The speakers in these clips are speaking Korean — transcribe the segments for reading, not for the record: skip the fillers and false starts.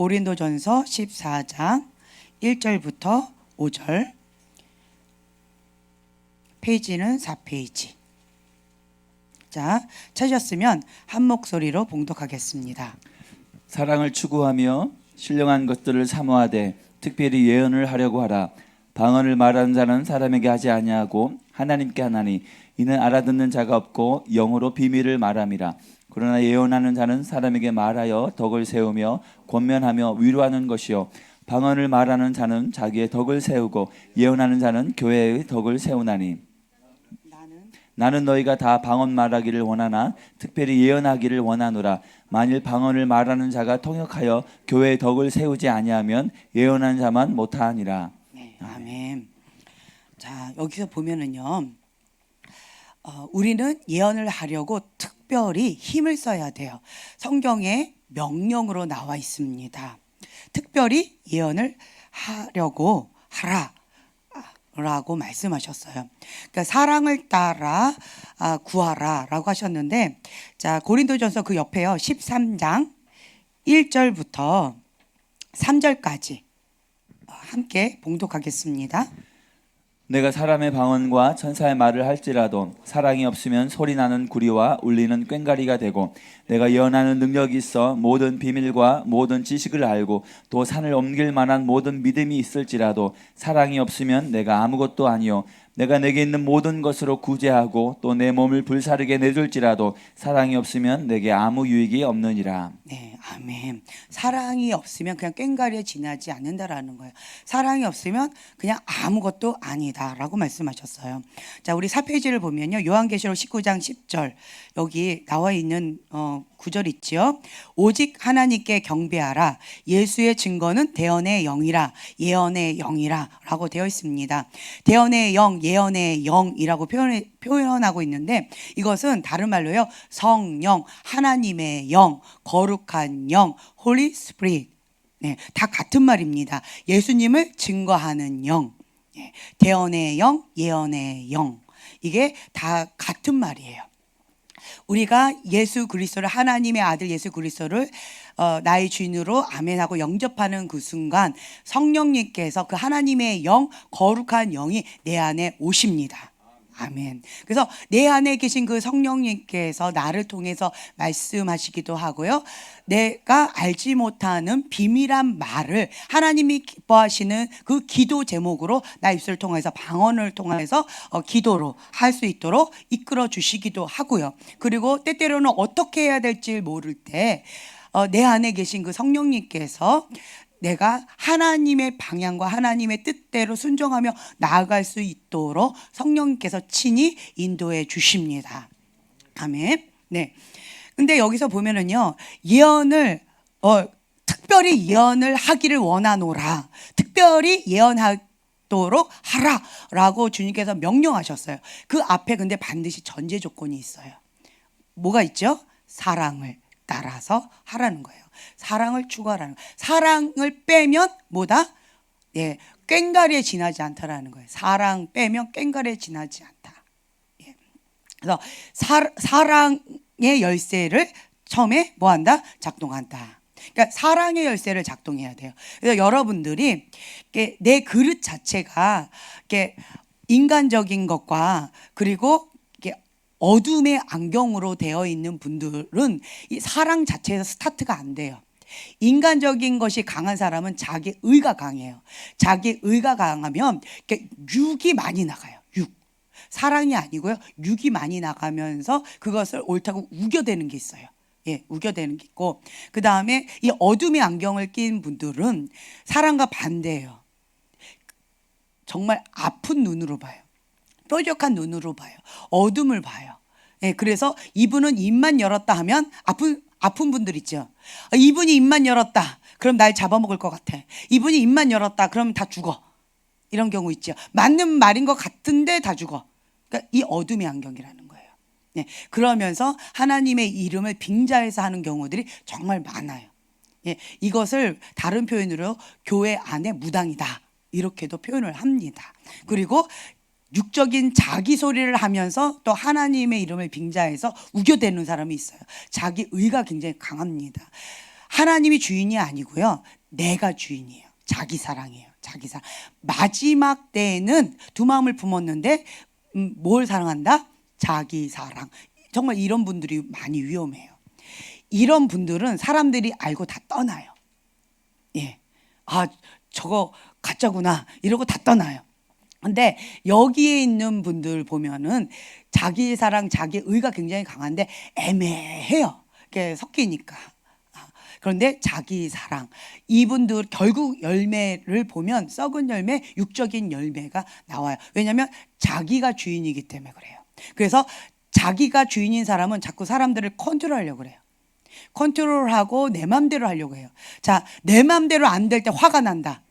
고린도전서 14장 1절부터 5절, 페이지는 4페이지. 자, 찾으셨으면 한 목소리로 봉독하겠습니다. 사랑을 추구하며 신령한 것들을 사모하되 특별히 예언을 하려고 하라. 방언을 말하는 자는 사람에게 하지 아니하고 하나님께 하나니 이는 알아듣는 자가 없고 영으로 비밀을 말함이라. 그러나 예언하는 자는 사람에게 말하여 덕을 세우며 권면하며 위로하는 것이요 방언을 말하는 자는 자기의 덕을 세우고 예언하는 자는 교회의 덕을 세우나니 나는 너희가 다 방언 말하기를 원하나 특별히 예언하기를 원하노라. 만일 방언을 말하는 자가 통역하여 교회의 덕을 세우지 아니하면 예언하는 자만 못하니라. 네, 아멘. 자, 여기서 보면은요, 우리는 예언을 하려고 특별히 힘을 써야 돼요. 성경에 명령으로 나와 있습니다. 특별히 예언을 하려고 하라 라고 말씀하셨어요. 그러니까 사랑을 따라 구하라 라고 하셨는데, 자, 고린도전서 그 옆에요, 13장 1절부터 3절까지 함께 봉독하겠습니다. 내가 사람의 방언과 천사의 말을 할지라도 사랑이 없으면 소리나는 구리와 울리는 꽹과리가 되고, 내가 예언하는 능력이 있어 모든 비밀과 모든 지식을 알고 또 산을 옮길 만한 모든 믿음이 있을지라도 사랑이 없으면 내가 아무것도 아니요 내가 내게 있는 모든 것으로 구제하고 또 내 몸을 불사르게 내줄지라도 사랑이 없으면 내게 아무 유익이 없느니라. 네, 아멘. 사랑이 없으면 그냥 꽹과리에 지나지 않는다라는 거예요. 사랑이 없으면 그냥 아무것도 아니다라고 말씀하셨어요. 자, 우리 4페이지를 보면요, 요한계시록 19장 10절 여기 나와 있는 구절 있지요. 오직 하나님께 경배하라. 예수의 증거는 대언의 영이라, 예언의 영이라 라고 되어 있습니다. 대언의 영, 예언의 영이라고 표현하고 있는데, 이것은 다른 말로요, 성령, 하나님의 영, 거룩한 영, Holy Spirit, 네, 다 같은 말입니다. 예수님을 증거하는 영, 네, 대언의 영, 예언의 영, 이게 다 같은 말이에요. 우리가 예수 그리스도를, 하나님의 아들 예수 그리스도를 나의 주인으로 아멘하고 영접하는 그 순간 성령님께서, 그 하나님의 영, 거룩한 영이 내 안에 오십니다. 아멘. 그래서 내 안에 계신 그 성령님께서 나를 통해서 말씀하시기도 하고요, 내가 알지 못하는 비밀한 말을 하나님이 기뻐하시는 그 기도 제목으로 나 입술을 통해서, 방언을 통해서 기도로 할 수 있도록 이끌어 주시기도 하고요. 그리고 때때로는 어떻게 해야 될지 모를 때 내 안에 계신 그 성령님께서 내가 하나님의 방향과 하나님의 뜻대로 순종하며 나아갈 수 있도록 성령님께서 친히 인도해 주십니다. 아멘. 네. 근데 여기서 보면은요, 예언을 특별히 예언을 하기를 원하노라, 특별히 예언하도록 하라라고 주님께서 명령하셨어요. 그 앞에 근데 반드시 전제 조건이 있어요. 뭐가 있죠? 사랑을 따라서 하라는 거예요. 사랑을 추구하라는 거예요. 사랑을 빼면 뭐다? 예, 꽹과리에 지나지 않다라는 거예요. 사랑 빼면 꽹과리에 지나지 않다. 예. 그래서 사랑의 열쇠를 처음에 뭐 한다? 작동한다. 그러니까 사랑의 열쇠를 작동해야 돼요. 그래서 여러분들이 내 그릇 자체가 인간적인 것과 그리고 어둠의 안경으로 되어 있는 분들은 이 사랑 자체에서 스타트가 안 돼요. 인간적인 것이 강한 사람은 자기 의가 강해요. 자기 의가 강하면 육이 많이 나가요. 육. 사랑이 아니고요, 육이 많이 나가면서 그것을 옳다고 우겨대는 게 있어요. 예, 우겨대는 게 있고, 그 다음에 이 어둠의 안경을 낀 분들은 사랑과 반대예요. 정말 아픈 눈으로 봐요. 뾰족한 눈으로 봐요. 어둠을 봐요. 예, 그래서 이분은 입만 열었다 하면 아픈 분들 있죠. 이분이 입만 열었다, 그럼 날 잡아먹을 것 같아. 이분이 입만 열었다, 그럼 다 죽어. 이런 경우 있죠. 맞는 말인 것 같은데 다 죽어. 그러니까 이 어둠의 안경이라는 거예요. 예, 그러면서 하나님의 이름을 빙자해서 하는 경우들이 정말 많아요. 예, 이것을 다른 표현으로 교회 안에 무당이다, 이렇게도 표현을 합니다. 그리고 육적인 자기 소리를 하면서 또 하나님의 이름을 빙자해서 우겨대는 사람이 있어요. 자기 의가 굉장히 강합니다. 하나님이 주인이 아니고요. 내가 주인이에요. 자기 사랑이에요. 자기 사랑. 마지막 때에는 두 마음을 품었는데 뭘 사랑한다? 자기 사랑. 정말 이런 분들이 많이 위험해요. 이런 분들은 사람들이 알고 다 떠나요. 예. 아, 저거 가짜구나. 이러고 다 떠나요. 근데 여기에 있는 분들 보면은 자기 사랑, 자기 의가 굉장히 강한데 애매해요. 이렇게 섞이니까. 그런데 자기 사랑, 이분들 결국 열매를 보면 썩은 열매, 육적인 열매가 나와요. 왜냐하면 자기가 주인이기 때문에 그래요. 그래서 자기가 주인인 사람은 자꾸 사람들을 컨트롤하려고 그래요. 컨트롤하고 내 맘대로 하려고 해요. 자, 내 맘대로 안 될 때 화가 난다.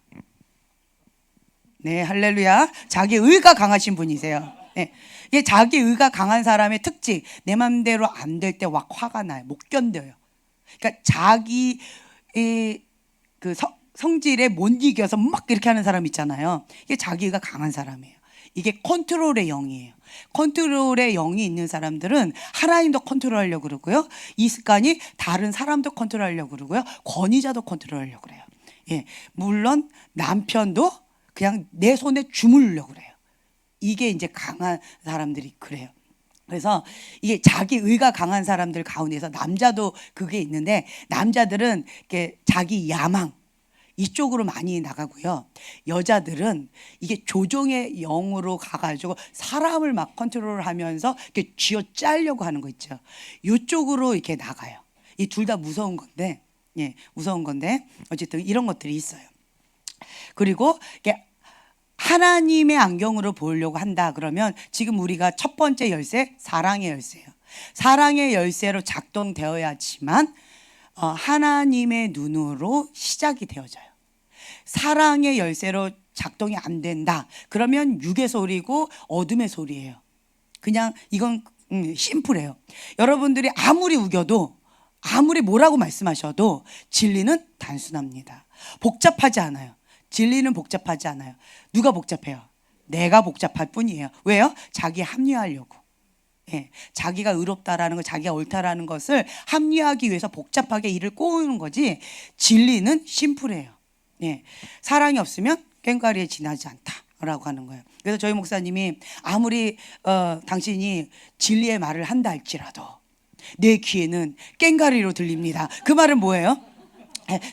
네, 할렐루야. 자기 의가 강하신 분이세요. 네. 이게 자기 의가 강한 사람의 특징. 내 맘대로 안 될 때 막 화가 나요. 못 견뎌요. 그러니까 자기 그 성질에 못 이겨서 막 이렇게 하는 사람 있잖아요. 이게 자기가 강한 사람이에요. 이게 컨트롤의 영이에요. 컨트롤의 영이 있는 사람들은 하나님도 컨트롤하려고 그러고요. 이 습관이 다른 사람도 컨트롤하려고 그러고요. 권위자도 컨트롤하려고 그래요. 예, 물론 남편도 그냥 내 손에 주물려고 그래요. 이게 이제 강한 사람들이 그래요. 그래서 이게 자기 의가 강한 사람들 가운데서 남자도 그게 있는데 남자들은 이렇게 자기 야망 이쪽으로 많이 나가고요. 여자들은 이게 조종의 영으로 가가지고 사람을 막 컨트롤하면서 이렇게 쥐어짜려고 하는 거 있죠. 이쪽으로 이렇게 나가요. 이 둘 다 무서운 건데, 예, 무서운 건데 어쨌든 이런 것들이 있어요. 그리고 이게 하나님의 안경으로 보려고 한다 그러면 지금 우리가 첫 번째 열쇠 사랑의 열쇠예요. 사랑의 열쇠로 작동되어야지만 하나님의 눈으로 시작이 되어져요. 사랑의 열쇠로 작동이 안 된다 그러면 육의 소리고 어둠의 소리예요. 그냥 이건 심플해요. 여러분들이 아무리 우겨도 아무리 뭐라고 말씀하셔도 진리는 단순합니다. 복잡하지 않아요. 진리는 복잡하지 않아요. 누가 복잡해요? 내가 복잡할 뿐이에요. 왜요? 자기 합리화하려고. 예, 자기가 의롭다라는 거, 자기가 옳다라는 것을 합리화하기 위해서 복잡하게 일을 꼬우는 거지 진리는 심플해요. 예, 사랑이 없으면 꽹과리에 지나지 않다라고 하는 거예요. 그래서 저희 목사님이 아무리 당신이 진리의 말을 한다 할지라도 내 귀에는 꽹과리로 들립니다. 그 말은 뭐예요?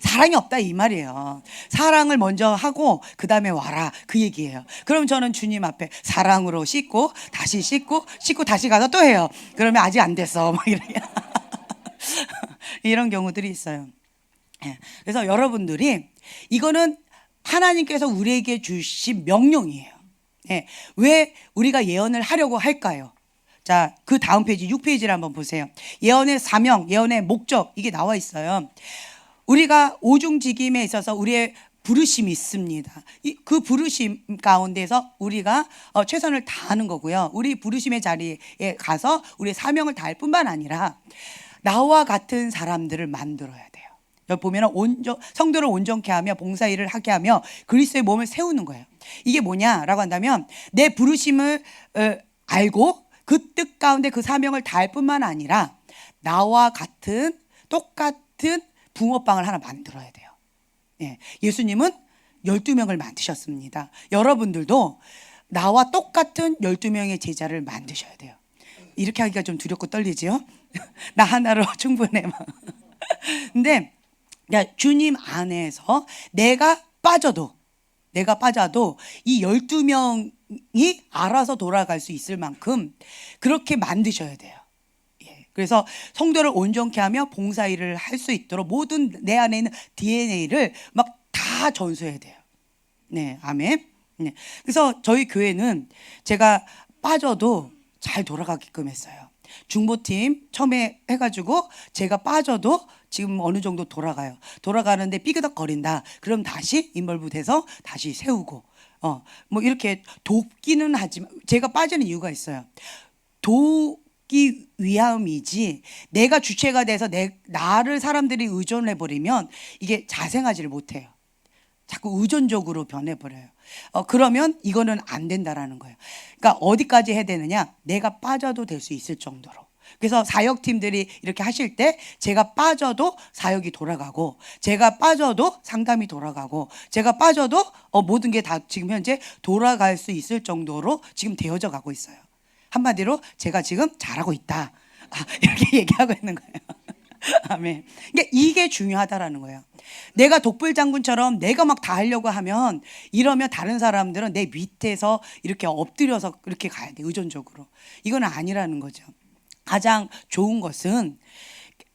사랑이 없다 이 말이에요. 사랑을 먼저 하고 그 다음에 와라 그 얘기예요. 그럼 저는 주님 앞에 사랑으로 씻고 다시 씻고 다시 가서 또 해요. 그러면 아직 안 됐어 막 이렇게 이런 경우들이 있어요. 그래서 여러분들이 이거는 하나님께서 우리에게 주신 명령이에요. 왜 우리가 예언을 하려고 할까요? 자, 그 다음 페이지 6페이지를 한번 보세요. 예언의 사명, 예언의 목적 이게 나와 있어요. 우리가 오중직임에 있어서 우리의 부르심이 있습니다. 그 부르심 가운데서 우리가 최선을 다하는 거고요. 우리 부르심의 자리에 가서 우리의 사명을 다할 뿐만 아니라 나와 같은 사람들을 만들어야 돼요. 여기 보면 성도를 온전케 하며 봉사일을 하게 하며 그리스도의 몸을 세우는 거예요. 이게 뭐냐라고 한다면 내 부르심을 알고 그 뜻 가운데 그 사명을 다할 뿐만 아니라 나와 같은 똑같은 붕어빵을 하나 만들어야 돼요. 예, 예수님은 12명을 만드셨습니다. 여러분들도 나와 똑같은 12명의 제자를 만드셔야 돼요. 이렇게 하기가 좀 두렵고 떨리지요? 나 하나로 충분해. 근데 주님 안에서 내가 빠져도 이 12명이 알아서 돌아갈 수 있을 만큼 그렇게 만드셔야 돼요. 그래서 성도를 온전케 하며 봉사일을 할 수 있도록 모든 내 안에 있는 DNA를 막 다 전수해야 돼요. 네, 아멘. 네. 그래서 저희 교회는 제가 빠져도 잘 돌아가게끔 했어요. 중보팀 처음에 해가지고 제가 빠져도 지금 어느 정도 돌아가요. 돌아가는데 삐그덕거린다. 그럼 다시 인벌브 돼서 다시 세우고 뭐 이렇게 돕기는 하지만 제가 빠지는 이유가 있어요. 돕기 위함이지 내가 주체가 돼서 나를 사람들이 의존해 버리면 이게 자생하지를 못해요. 자꾸 의존적으로 변해버려요. 그러면 이거는 안 된다라는 거예요. 그러니까 어디까지 해야 되느냐? 내가 빠져도 될 수 있을 정도로. 그래서 사역팀들이 이렇게 하실 때 제가 빠져도 사역이 돌아가고, 제가 빠져도 상담이 돌아가고, 제가 빠져도 모든 게 다 지금 현재 돌아갈 수 있을 정도로 지금 되어져 가고 있어요. 한마디로 제가 지금 잘하고 있다, 이렇게 얘기하고 있는 거예요. 아멘. 이게 중요하다라는 거예요. 내가 독불장군처럼 내가 막 다 하려고 하면, 이러면 다른 사람들은 내 밑에서 이렇게 엎드려서 그렇게 가야 돼, 의존적으로. 이건 아니라는 거죠. 가장 좋은 것은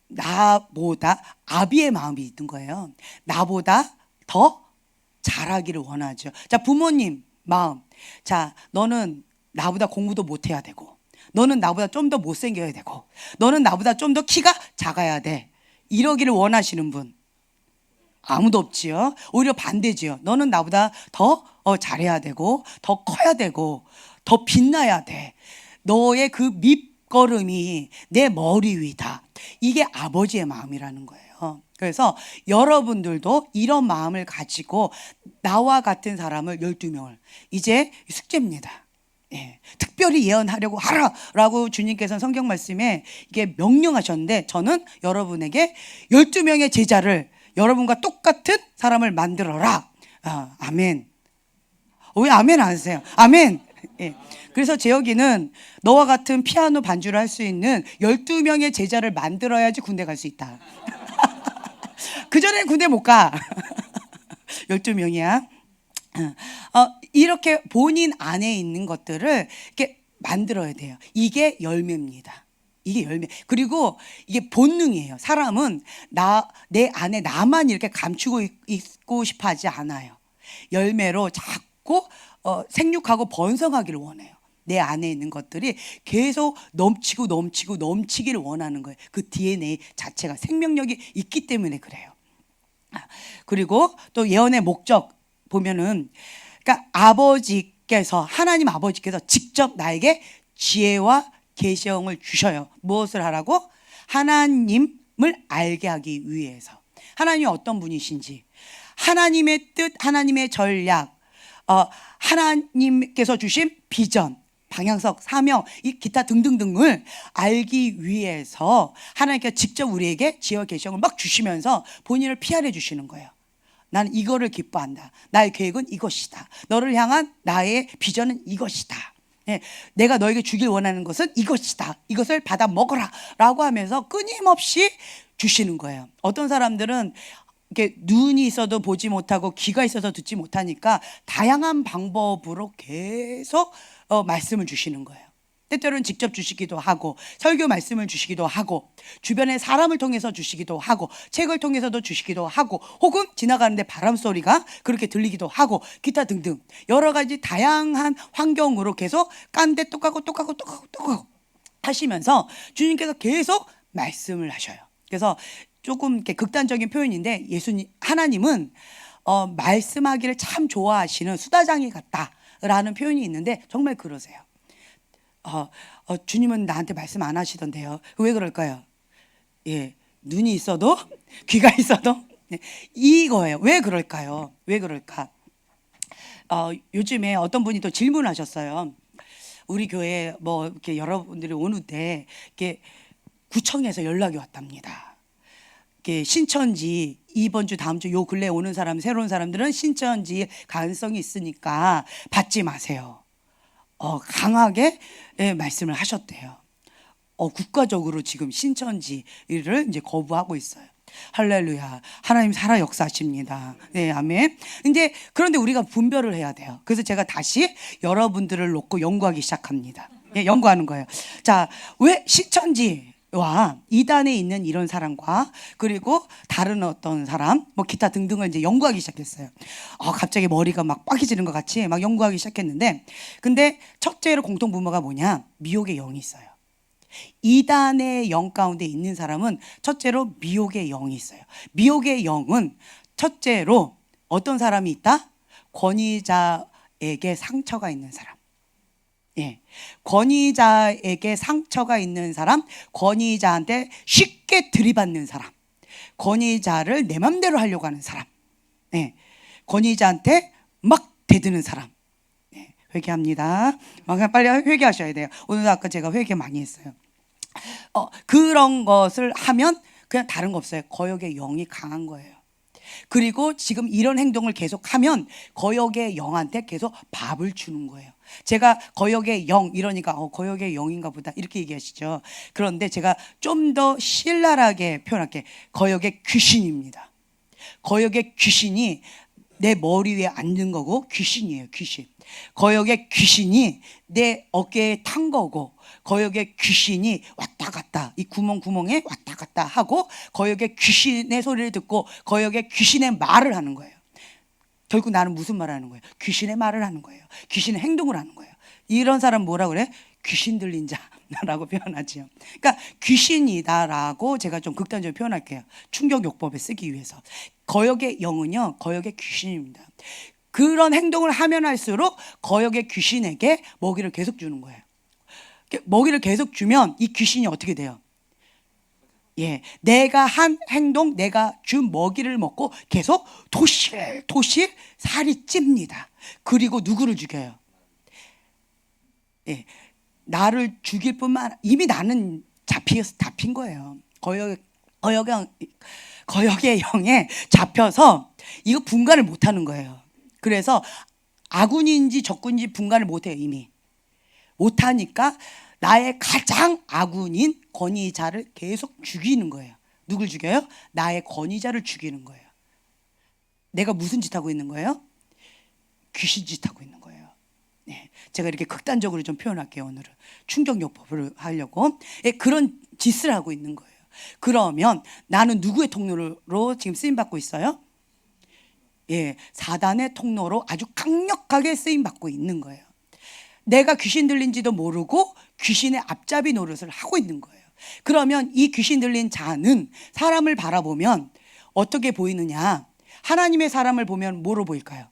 나보다 아비의 마음이 있는 거예요. 나보다 더 잘하기를 원하죠. 자, 부모님 마음. 자, 너는 나보다 공부도 못해야 되고, 너는 나보다 좀 더 못생겨야 되고, 너는 나보다 좀 더 키가 작아야 돼, 이러기를 원하시는 분 아무도 없지요. 오히려 반대지요. 너는 나보다 더 잘해야 되고, 더 커야 되고, 더 빛나야 돼. 너의 그 밑거름이 내 머리 위다. 이게 아버지의 마음이라는 거예요. 그래서 여러분들도 이런 마음을 가지고 나와 같은 사람을 12명을, 이제 숙제입니다. 예, 특별히 예언하려고 하라라고 주님께서는 성경 말씀에 이게 명령하셨는데, 저는 여러분에게 12명의 제자를, 여러분과 똑같은 사람을 만들어라. 아멘. 왜 아멘 안 하세요? 아멘. 예. 그래서 재혁이는 너와 같은 피아노 반주를 할 수 있는 12명의 제자를 만들어야지 군대 갈 수 있다. 그전엔 군대 못 가. 12명이야. 이렇게 본인 안에 있는 것들을 이렇게 만들어야 돼요. 이게 열매입니다. 이게 열매. 그리고 이게 본능이에요. 사람은 내 안에 나만 이렇게 감추고 있고 싶어 하지 않아요. 열매로 자꾸 생육하고 번성하기를 원해요. 내 안에 있는 것들이 계속 넘치고 넘치고 넘치기를 원하는 거예요. 그 DNA 자체가 생명력이 있기 때문에 그래요. 그리고 또 예언의 목적 보면은, 그러니까 하나님 아버지께서 직접 나에게 지혜와 계시형을 주셔요. 무엇을 하라고? 하나님을 알게 하기 위해서. 하나님이 어떤 분이신지, 하나님의 뜻, 하나님의 전략, 하나님께서 주신 비전, 방향성, 사명, 이 기타 등등등을 알기 위해서 하나님께서 직접 우리에게 지혜와 계시형을 막 주시면서 본인을 PR해 주시는 거예요. 나는 이거를 기뻐한다. 나의 계획은 이것이다. 너를 향한 나의 비전은 이것이다. 예, 내가 너에게 주길 원하는 것은 이것이다. 이것을 받아 먹어라 라고 하면서 끊임없이 주시는 거예요. 어떤 사람들은 이렇게 눈이 있어도 보지 못하고 귀가 있어서 듣지 못하니까 다양한 방법으로 계속 말씀을 주시는 거예요. 때때로는 직접 주시기도 하고, 설교 말씀을 주시기도 하고, 주변의 사람을 통해서 주시기도 하고, 책을 통해서도 주시기도 하고, 혹은 지나가는데 바람 소리가 그렇게 들리기도 하고, 기타 등등 여러 가지 다양한 환경으로 계속 깐데 똑하고 하시면서 주님께서 계속 말씀을 하셔요. 그래서 조금 이렇게 극단적인 표현인데, 하나님은 말씀하기를 참 좋아하시는 수다장이 같다라는 표현이 있는데, 정말 그러세요. 주님은 나한테 말씀 안 하시던데요. 왜 그럴까요? 예, 눈이 있어도 귀가 있어도 이거예요. 왜 그럴까요? 왜 그럴까? 요즘에 어떤 분이 또 질문하셨어요. 우리 교회 뭐 이렇게 여러분들이 오는데 이렇게 구청에서 연락이 왔답니다. 이렇게 신천지 이번 주 다음 주 요 근래 오는 사람, 새로운 사람들은 신천지 가능성이 있으니까 받지 마세요. 강하게 말씀을 하셨대요. 국가적으로 지금 신천지를 이제 거부하고 있어요. 할렐루야. 하나님 살아 역사하십니다. 네, 아멘. 이제 그런데 우리가 분별을 해야 돼요. 그래서 제가 다시 여러분들을 놓고 연구하기 시작합니다. 예, 연구하는 거예요. 자, 왜 신천지와 이단에 있는 이런 사람과 그리고 다른 어떤 사람, 뭐 기타 등등을 이제 연구하기 시작했어요. 갑자기 머리가 막 빠개지는 것 같이 막 연구하기 시작했는데, 근데 첫째로 공통분모가 뭐냐? 미혹의 영이 있어요. 이단의 영 가운데 있는 사람은 첫째로 미혹의 영이 있어요. 미혹의 영은 첫째로 어떤 사람이 있다? 권위자에게 상처가 있는 사람. 예, 권위자에게 상처가 있는 사람, 권위자한테 쉽게 들이받는 사람, 권위자를 내 맘대로 하려고 하는 사람, 예, 권위자한테 막 대드는 사람. 예, 회개합니다. 빨리 회개하셔야 돼요. 오늘 아까 제가 회개 많이 했어요. 그런 것을 하면 그냥 다른 거 없어요. 거역의 영이 강한 거예요. 그리고 지금 이런 행동을 계속하면 거역의 영한테 계속 밥을 주는 거예요. 제가 거역의 영 이러니까 거역의 영인가 보다 이렇게 얘기하시죠. 그런데 제가 좀 더 신랄하게 표현할게. 거역의 귀신입니다. 거역의 귀신이 내 머리 위에 앉은 거고 귀신이에요. 귀신. 거역의 귀신이 내 어깨에 탄 거고 거역의 귀신이 왔다 갔다 이 구멍에 왔다 갔다 하고 거역의 귀신의 소리를 듣고 거역의 귀신의 말을 하는 거예요. 결국 나는 무슨 말을 하는 거예요? 귀신의 말을 하는 거예요. 귀신의 행동을 하는 거예요. 이런 사람 뭐라 그래? 귀신 들린 자라고 표현하지요. 그러니까 귀신이다라고 제가 좀 극단적으로 표현할게요. 충격요법에 쓰기 위해서. 거역의 영은요, 거역의 귀신입니다. 그런 행동을 하면 할수록 거역의 귀신에게 먹이를 계속 주는 거예요. 먹이를 계속 주면 이 귀신이 어떻게 돼요? 예, 내가 한 행동, 내가 준 먹이를 먹고 계속 도실 살이 찝니다. 그리고 누구를 죽여요? 예, 나를 죽일 뿐만 아니라 이미 나는 잡힌 거예요. 거역의 영에 잡혀서 이거 분간을 못 하는 거예요. 그래서 아군인지 적군인지 분간을 못 해요. 이미 못 하니까 나의 가장 아군인 권위자를 계속 죽이는 거예요. 누굴 죽여요? 나의 권위자를 죽이는 거예요. 내가 무슨 짓 하고 있는 거예요? 귀신 짓 하고 있는 거예요. 네, 제가 이렇게 극단적으로 좀 표현할게요. 오늘은 충격요법을 하려고 그런 짓을 하고 있는 거예요. 그러면 나는 누구의 통로로 지금 쓰임 받고 있어요? 예, 사단의 통로로 아주 강력하게 쓰임 받고 있는 거예요. 내가 귀신 들린지도 모르고 귀신의 앞잡이 노릇을 하고 있는 거예요. 그러면 이 귀신 들린 자는 사람을 바라보면 어떻게 보이느냐? 하나님의 사람을 보면 뭐로 보일까요?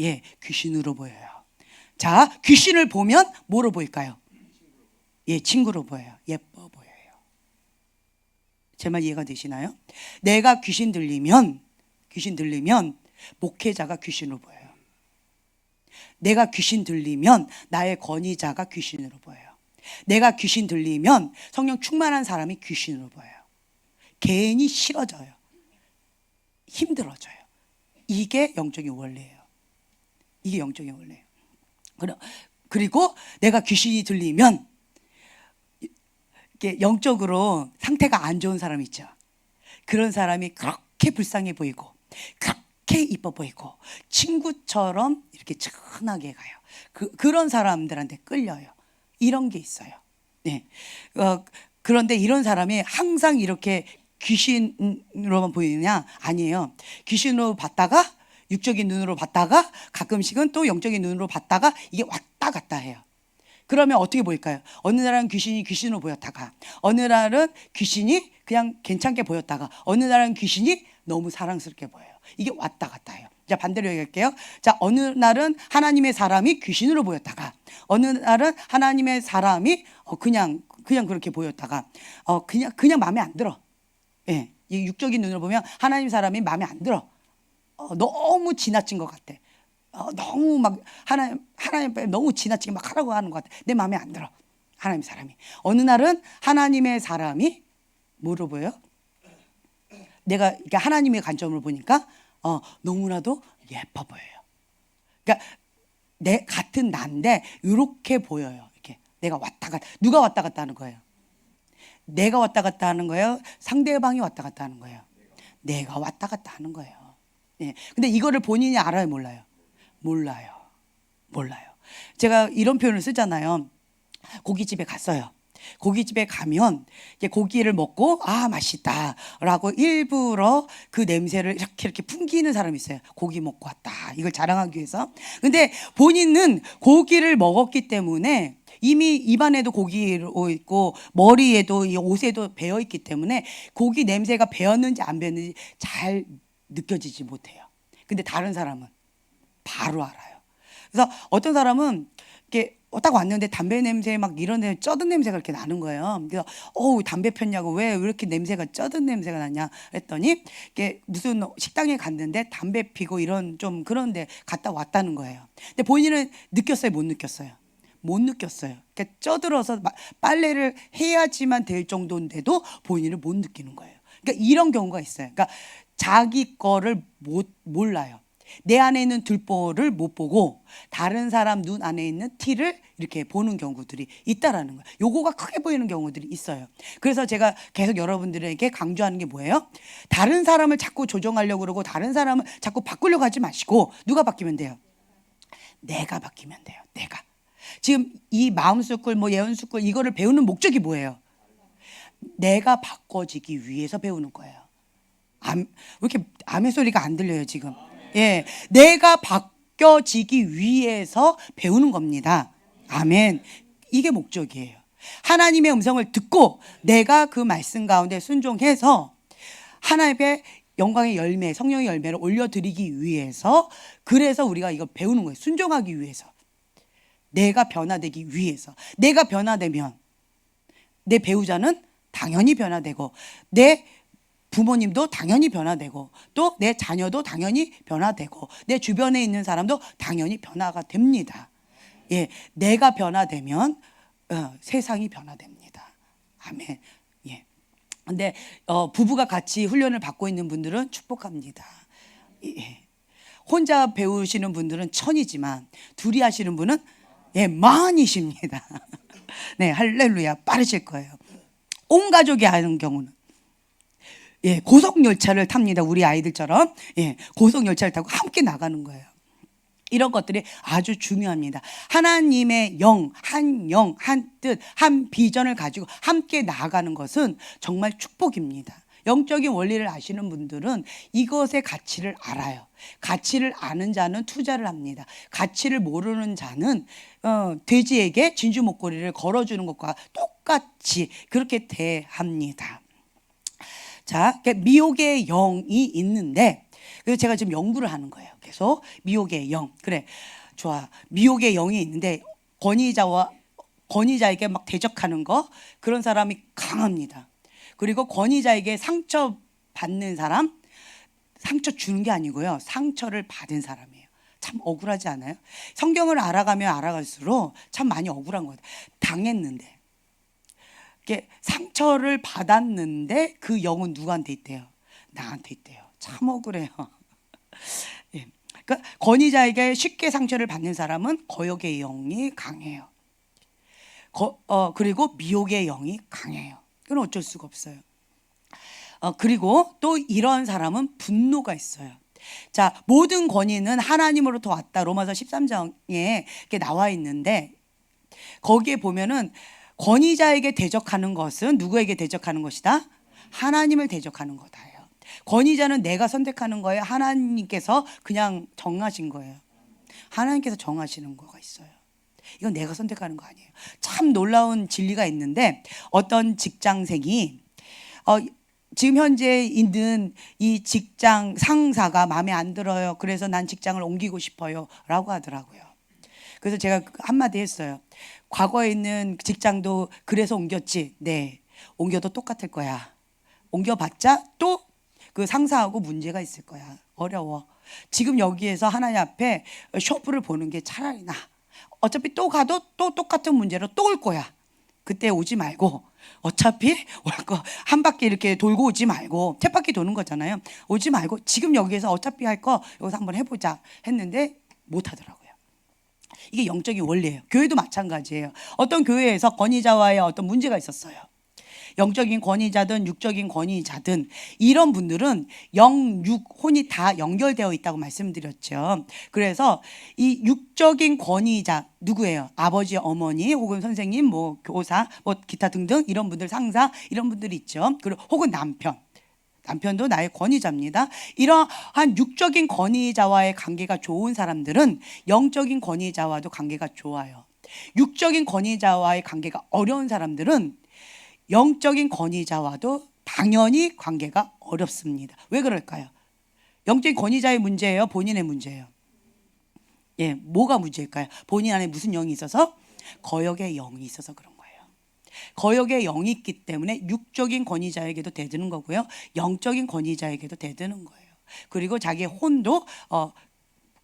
예, 귀신으로 보여요. 자, 귀신을 보면 뭐로 보일까요? 예, 친구로 보여요. 예뻐 보여요. 제 말 이해가 되시나요? 내가 귀신 들리면 목회자가 귀신으로 보여요. 내가 귀신 들리면 나의 권위자가 귀신으로 보여요. 내가 귀신 들리면 성령 충만한 사람이 귀신으로 보여요. 괜히 싫어져요. 힘들어져요. 이게 영적인 원리예요. 이게 영적인 원리예요. 그리고 내가 귀신이 들리면 이렇게 영적으로 상태가 안 좋은 사람 있죠. 그런 사람이 그렇게 불쌍해 보이고 그렇게 이뻐 보이고 친구처럼 이렇게 측은하게 가요. 그런 사람들한테 끌려요. 이런 게 있어요. 네. 그런데 이런 사람이 항상 이렇게 귀신으로만 보이느냐? 아니에요. 귀신으로 봤다가 육적인 눈으로 봤다가 가끔씩은 또 영적인 눈으로 봤다가 이게 왔다 갔다 해요. 그러면 어떻게 보일까요? 어느 날은 귀신이 귀신으로 보였다가 어느 날은 귀신이 그냥 괜찮게 보였다가 어느 날은 귀신이 너무 사랑스럽게 보여요. 이게 왔다 갔다 해요. 자, 반대로 얘기할게요. 자, 어느 날은 하나님의 사람이 귀신으로 보였다가 어느 날은 하나님의 사람이 그냥 그렇게 보였다가 그냥 마음에 안 들어. 예, 이 육적인 눈으로 보면 하나님 사람이 마음에 안 들어. 너무 지나친 것 같아. 너무 막 하나님 너무 지나치게 막 하라고 하는 것 같아. 내 마음에 안 들어. 하나님 사람이. 어느 날은 하나님의 사람이 뭐로 보여? 내가 그러니까 하나님의 관점으로 보니까 너무나도 예뻐 보여요. 그러니까 내 같은 난데 이렇게 보여요. 이렇게 내가 왔다 갔다. 누가 왔다 갔다 하는 거예요? 내가 왔다 갔다 하는 거예요? 상대방이 왔다 갔다 하는 거예요? 내가 왔다 갔다 하는 거예요. 네. 근데 이거를 본인이 알아요, 몰라요? 몰라요. 제가 이런 표현을 쓰잖아요. 고깃집에 갔어요. 고깃집에 가면 이제 고기를 먹고 맛있다라고 일부러 그 냄새를 이렇게 풍기는 사람이 있어요. 고기 먹고 왔다. 이걸 자랑하기 위해서. 근데 본인은 고기를 먹었기 때문에 이미 입안에도 고기로 있고 머리에도 이 옷에도 배어 있기 때문에 고기 냄새가 배었는지 안 배었는지 잘 느껴지지 못해요. 근데 다른 사람은 바로 알아요. 그래서 어떤 사람은 이렇게 딱 왔는데 담배 냄새 막 이런 쩌든 냄새가 이렇게 나는 거예요. 그래서 담배 폈냐고 왜 이렇게 냄새가 쩌든 냄새가 나냐 했더니 이게 무슨 식당에 갔는데 담배 피고 이런 좀 그런데 갔다 왔다는 거예요. 근데 본인은 느꼈어요, 못 느꼈어요? 못 느꼈어요. 그러니까 쪄들어서 빨래를 해야지만 될 정도인데도 본인을 못 느끼는 거예요. 그러니까 이런 경우가 있어요. 그러니까 자기 거를 몰라요. 내 안에 있는 들보를 못 보고 다른 사람 눈 안에 있는 티를 이렇게 보는 경우들이 있다라는 거예요. 요거가 크게 보이는 경우들이 있어요. 그래서 제가 계속 여러분들에게 강조하는 게 뭐예요? 다른 사람을 자꾸 조정하려고 그러고 다른 사람을 자꾸 바꾸려고 하지 마시고 누가 바뀌면 돼요? 내가 바뀌면 돼요. 내가. 지금 이 마음수꿀 뭐 예언수꿀 이거를 배우는 목적이 뭐예요? 내가 바꿔지기 위해서 배우는 거예요. 왜 이렇게 암의 소리가 안 들려요 지금? 예, 내가 바뀌어지기 위해서 배우는 겁니다. 아멘. 이게 목적이에요. 하나님의 음성을 듣고 내가 그 말씀 가운데 순종해서 하나님의 영광의 열매, 성령의 열매를 올려드리기 위해서, 그래서 우리가 이걸 배우는 거예요. 순종하기 위해서. 내가 변화되기 위해서. 내가 변화되면 내 배우자는 당연히 변화되고 내 부모님도 당연히 변화되고 또 내 자녀도 당연히 변화되고 내 주변에 있는 사람도 당연히 변화가 됩니다. 예, 내가 변화되면 세상이 변화됩니다. 아멘. 예. 근데 부부가 같이 훈련을 받고 있는 분들은 축복합니다. 예. 혼자 배우시는 분들은 천이지만 둘이 하시는 분은 만이십니다. 네, 할렐루야. 빠르실 거예요. 온 가족이 하는 경우는 고속열차를 탑니다. 우리 아이들처럼 고속열차를 타고 함께 나가는 거예요. 이런 것들이 아주 중요합니다. 하나님의 영, 한 뜻, 한 비전을 가지고 함께 나아가는 것은 정말 축복입니다. 영적인 원리를 아시는 분들은 이것의 가치를 알아요. 가치를 아는 자는 투자를 합니다. 가치를 모르는 자는 돼지에게 진주 목걸이를 걸어주는 것과 똑같이 그렇게 대합니다. 자, 미혹의 영이 있는데, 그래서 제가 지금 연구를 하는 거예요. 계속 미혹의 영. 그래, 좋아. 미혹의 영이 있는데 권위자에게 막 대적하는 거, 그런 사람이 강합니다. 그리고 권위자에게 상처 받는 사람, 상처 주는 게 아니고요, 상처를 받은 사람이에요. 참 억울하지 않아요? 성경을 알아가면 알아갈수록 참 많이 억울한 거예요. 당했는데, 상처를 받았는데 그 영은 누구한테 있대요? 나한테 있대요. 참 억울해요. 예. 그러니까 권위자에게 쉽게 상처를 받는 사람은 거역의 영이 강해요. 그리고 미혹의 영이 강해요. 그건 어쩔 수가 없어요. 그리고 또 이런 사람은 분노가 있어요. 자, 모든 권위는 하나님으로부터 왔다. 로마서 13장에 이렇게 나와 있는데, 거기에 보면은 권위자에게 대적하는 것은 누구에게 대적하는 것이다? 하나님을 대적하는 거다요. 권위자는 내가 선택하는 거예요? 하나님께서 그냥 정하신 거예요? 하나님께서 정하시는 거가 있어요. 이건 내가 선택하는 거 아니에요. 참 놀라운 진리가 있는데, 어떤 직장생이 지금 현재 있는 이 직장 상사가 마음에 안 들어요. 그래서 난 직장을 옮기고 싶어요 라고 하더라고요. 그래서 제가 한마디 했어요. 과거에 있는 직장도 그래서 옮겼지? 네, 옮겨도 똑같을 거야. 옮겨봤자 또 그 상사하고 문제가 있을 거야. 어려워. 지금 여기에서 하나님 앞에 쇼프를 보는 게 차라리 나. 어차피 또 가도 또 똑같은 문제로 또 올 거야. 그때 오지 말고, 어차피 올 거 한 바퀴 이렇게 돌고 오지 말고, 쳇바퀴 도는 거잖아요. 오지 말고 지금 여기에서 어차피 할 거 여기서 한번 해보자 했는데 못 하더라고요. 이게 영적인 원리예요. 교회도 마찬가지예요. 어떤 교회에서 권위자와의 어떤 문제가 있었어요. 영적인 권위자든 육적인 권위자든 이런 분들은 영, 육, 혼이 다 연결되어 있다고 말씀드렸죠. 그래서 이 육적인 권위자 누구예요? 아버지, 어머니, 혹은 선생님, 뭐 교사, 뭐 기타 등등 이런 분들, 상사 이런 분들이 있죠. 그리고 혹은 남편도 나의 권위자입니다. 이러한 육적인 권위자와의 관계가 좋은 사람들은 영적인 권위자와도 관계가 좋아요. 육적인 권위자와의 관계가 어려운 사람들은 영적인 권위자와도 당연히 관계가 어렵습니다. 왜 그럴까요? 영적인 권위자의 문제예요? 본인의 문제예요? 뭐가 문제일까요? 본인 안에 무슨 영이 있어서? 거역의 영이 있어서 그런 거예요. 거역의 영이 있기 때문에 육적인 권위자에게도 대드는 거고요, 영적인 권위자에게도 대드는 거예요. 그리고 자기의 혼도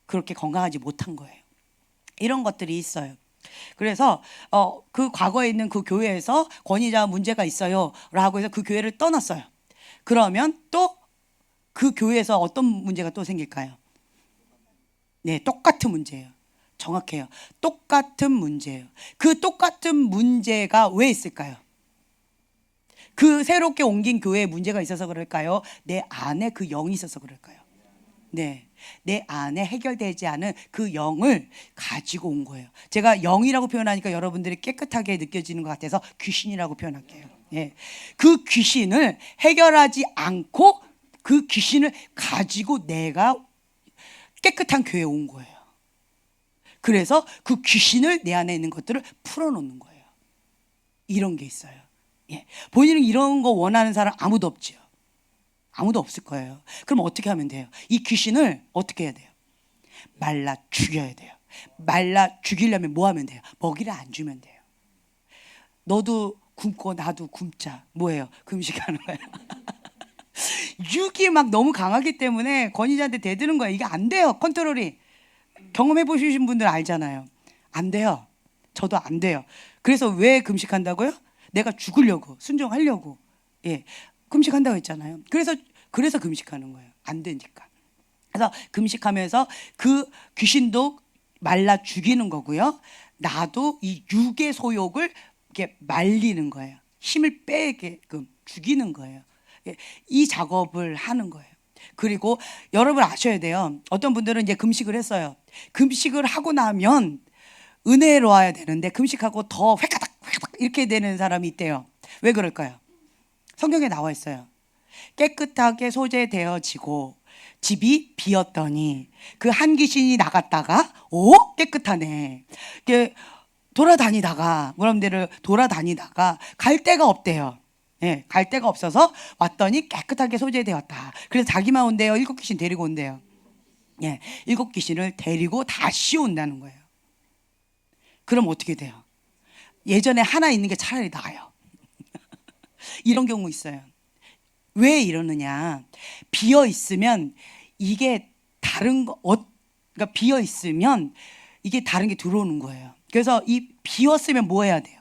그렇게 건강하지 못한 거예요. 이런 것들이 있어요. 그래서 그 과거에 있는 그 교회에서 권위자 문제가 있어요라고 해서 그 교회를 떠났어요. 그러면 또 그 교회에서 어떤 문제가 또 생길까요? 네, 똑같은 문제예요. 정확해요. 똑같은 문제예요. 그 똑같은 문제가 왜 있을까요? 그 새롭게 옮긴 교회에 문제가 있어서 그럴까요? 내 안에 그 영이 있어서 그럴까요? 네. 내 안에 해결되지 않은 그 영을 가지고 온 거예요. 제가 영이라고 표현하니까 여러분들이 깨끗하게 느껴지는 것 같아서 귀신이라고 표현할게요. 예. 그 귀신을 해결하지 않고 그 귀신을 가지고 내가 깨끗한 교회에 온 거예요. 그래서 그 귀신을 내 안에 있는 것들을 풀어놓는 거예요. 이런 게 있어요. 예. 본인은 이런 거 원하는 사람 아무도 없죠. 아무도 없을 거예요. 그럼 어떻게 하면 돼요? 이 귀신을 어떻게 해야 돼요? 말라 죽여야 돼요. 말라 죽이려면 뭐 하면 돼요? 먹이를 안 주면 돼요. 너도 굶고 나도 굶자. 뭐예요? 금식하는 거예요. 육이 막 너무 강하기 때문에 권위자한테 대드는 거예요. 이게 안 돼요. 컨트롤이. 경험해 보신 분들 알잖아요. 안 돼요. 저도 안 돼요. 그래서 왜 금식한다고요? 내가 죽으려고, 순종하려고. 예. 금식한다고 했잖아요. 그래서 금식하는 거예요. 안 되니까. 그래서 금식하면서 그 귀신도 말라 죽이는 거고요. 나도 이 육의 소욕을 이렇게 말리는 거예요. 힘을 빼게끔 죽이는 거예요. 예, 이 작업을 하는 거예요. 그리고 여러분 아셔야 돼요. 어떤 분들은 이제 금식을 했어요. 금식을 하고 나면 은혜로 와야 되는데 금식하고 더 획가닥 이렇게 되는 사람이 있대요. 왜 그럴까요? 성경에 나와 있어요. 깨끗하게 소재되어지고 집이 비었더니 그 한 귀신이 나갔다가 오 깨끗하네. 이게 돌아다니다가 그런데를 돌아다니다가 갈 데가 없대요. 예, 갈 데가 없어서 왔더니 깨끗하게 소재되었다. 그래서 자기만 온대요. 7귀신 데리고 온대요. 예, 7귀신을 데리고 다시 온다는 거예요. 그럼 어떻게 돼요? 예전에 하나 있는 게 차라리 나아요. 이런 경우 있어요. 왜 이러느냐? 비어 있으면 이게 다른 거, 그러니까 비어 있으면 이게 다른 게 들어오는 거예요. 그래서 이 비었으면 뭐 해야 돼요?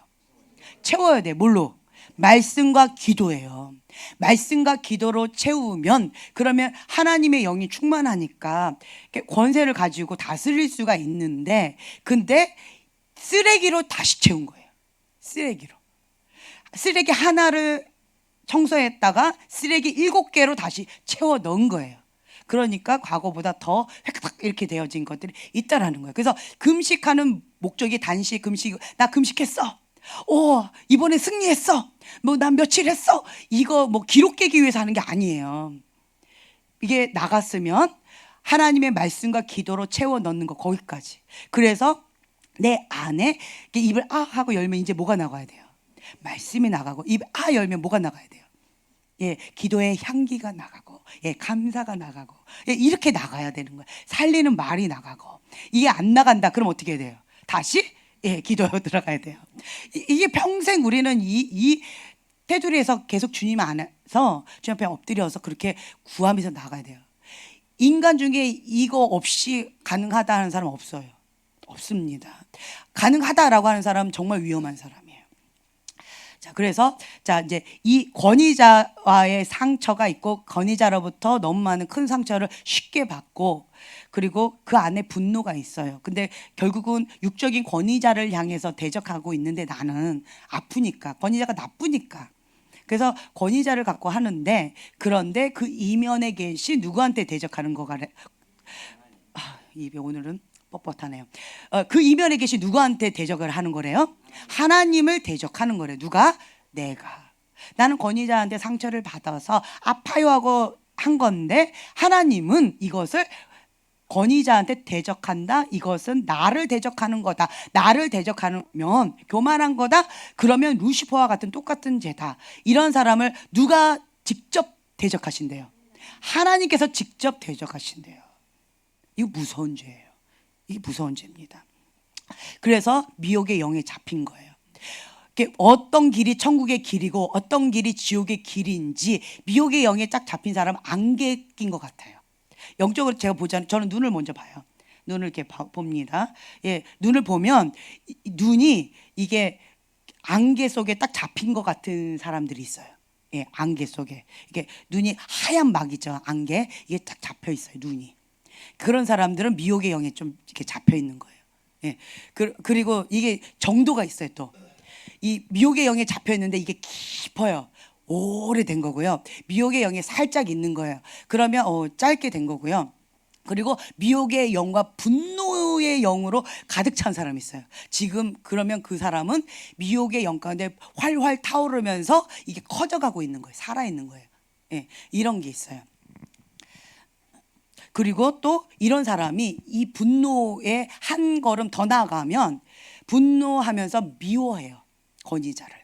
채워야 돼. 뭘로? 말씀과 기도예요. 말씀과 기도로 채우면 그러면 하나님의 영이 충만하니까 권세를 가지고 다스릴 수가 있는데 근데 쓰레기로 다시 채운 거예요. 쓰레기 하나를 청소했다가 쓰레기 7개로 다시 채워 넣은 거예요. 그러니까 과거보다 더 획득 이렇게 되어진 것들이 있다라는 거예요. 그래서 금식하는 목적이 단시 금식, 나 금식했어. 오, 이번에 승리했어. 뭐 난 며칠 했어. 이거 뭐 기록 깨기 위해서 하는 게 아니에요. 이게 나갔으면 하나님의 말씀과 기도로 채워 넣는 거 거기까지. 그래서 내 안에 입을 아 하고 열면 이제 뭐가 나가야 돼요? 말씀이 나가고 입 아 열면 뭐가 나가야 돼요? 예, 기도의 향기가 나가고, 예, 감사가 나가고, 예, 이렇게 나가야 되는 거예요. 살리는 말이 나가고, 이게 안 나간다. 그럼 어떻게 해야 돼요? 다시, 예, 기도에 들어가야 돼요. 이게 평생 우리는 이 테두리에서 계속 주님 안에서 주님 앞에 엎드려서 그렇게 구하면서 나가야 돼요. 인간 중에 이거 없이 가능하다 하는 사람 없어요. 없습니다. 가능하다라고 하는 사람은 정말 위험한 사람이에요. 자, 그래서 이제 이 권위자와의 상처가 있고 권위자로부터 너무 많은 큰 상처를 쉽게 받고 그리고 그 안에 분노가 있어요. 근데 결국은 육적인 권위자를 향해서 대적하고 있는데 나는 아프니까 권위자가 나쁘니까 그래서 권위자를 갖고 하는데 그런데 그 이면에 계신 누구한테 대적하는 거가 입에 오늘은 뻣뻣하네요. 그 이면에 계신 누구한테 대적을 하는 거래요? 하나님을 대적하는 거래요. 누가? 내가. 나는 권위자한테 상처를 받아서 아파요 하고 한 건데 하나님은 이것을 권위자한테 대적한다. 이것은 나를 대적하는 거다. 나를 대적하면 교만한 거다. 그러면 루시퍼와 같은 똑같은 죄다. 이런 사람을 누가 직접 대적하신대요? 하나님께서 직접 대적하신대요. 이거 무서운 죄예요. 이게 무서운 죄입니다. 그래서 미혹의 영에 잡힌 거예요. 어떤 길이 천국의 길이고 어떤 길이 지옥의 길인지 미혹의 영에 딱 잡힌 사람은 안개 낀 것 같아요. 영적으로 제가 보자면 저는 눈을 먼저 봐요. 눈을 이렇게 봅니다. 예, 눈을 보면 눈이 이게 안개 속에 딱 잡힌 것 같은 사람들이 있어요. 예, 안개 속에 이게 눈이 하얀 막이죠. 안개 이게 딱 잡혀 있어요. 눈이. 그런 사람들은 미혹의 영에 좀 이렇게 잡혀 있는 거예요. 예, 그리고 이게 정도가 있어요. 또 이 미혹의 영에 잡혀 있는데 이게 깊어요. 오래된 거고요. 미혹의 영에 살짝 있는 거예요. 그러면 짧게 된 거고요. 그리고 미혹의 영과 분노의 영으로 가득 찬 사람이 있어요. 지금 그러면 그 사람은 미혹의 영 가운데 활활 타오르면서 이게 커져가고 있는 거예요. 살아있는 거예요. 예, 이런 게 있어요. 그리고 또 이런 사람이 이 분노에 한 걸음 더 나아가면 분노하면서 미워해요. 권위자를.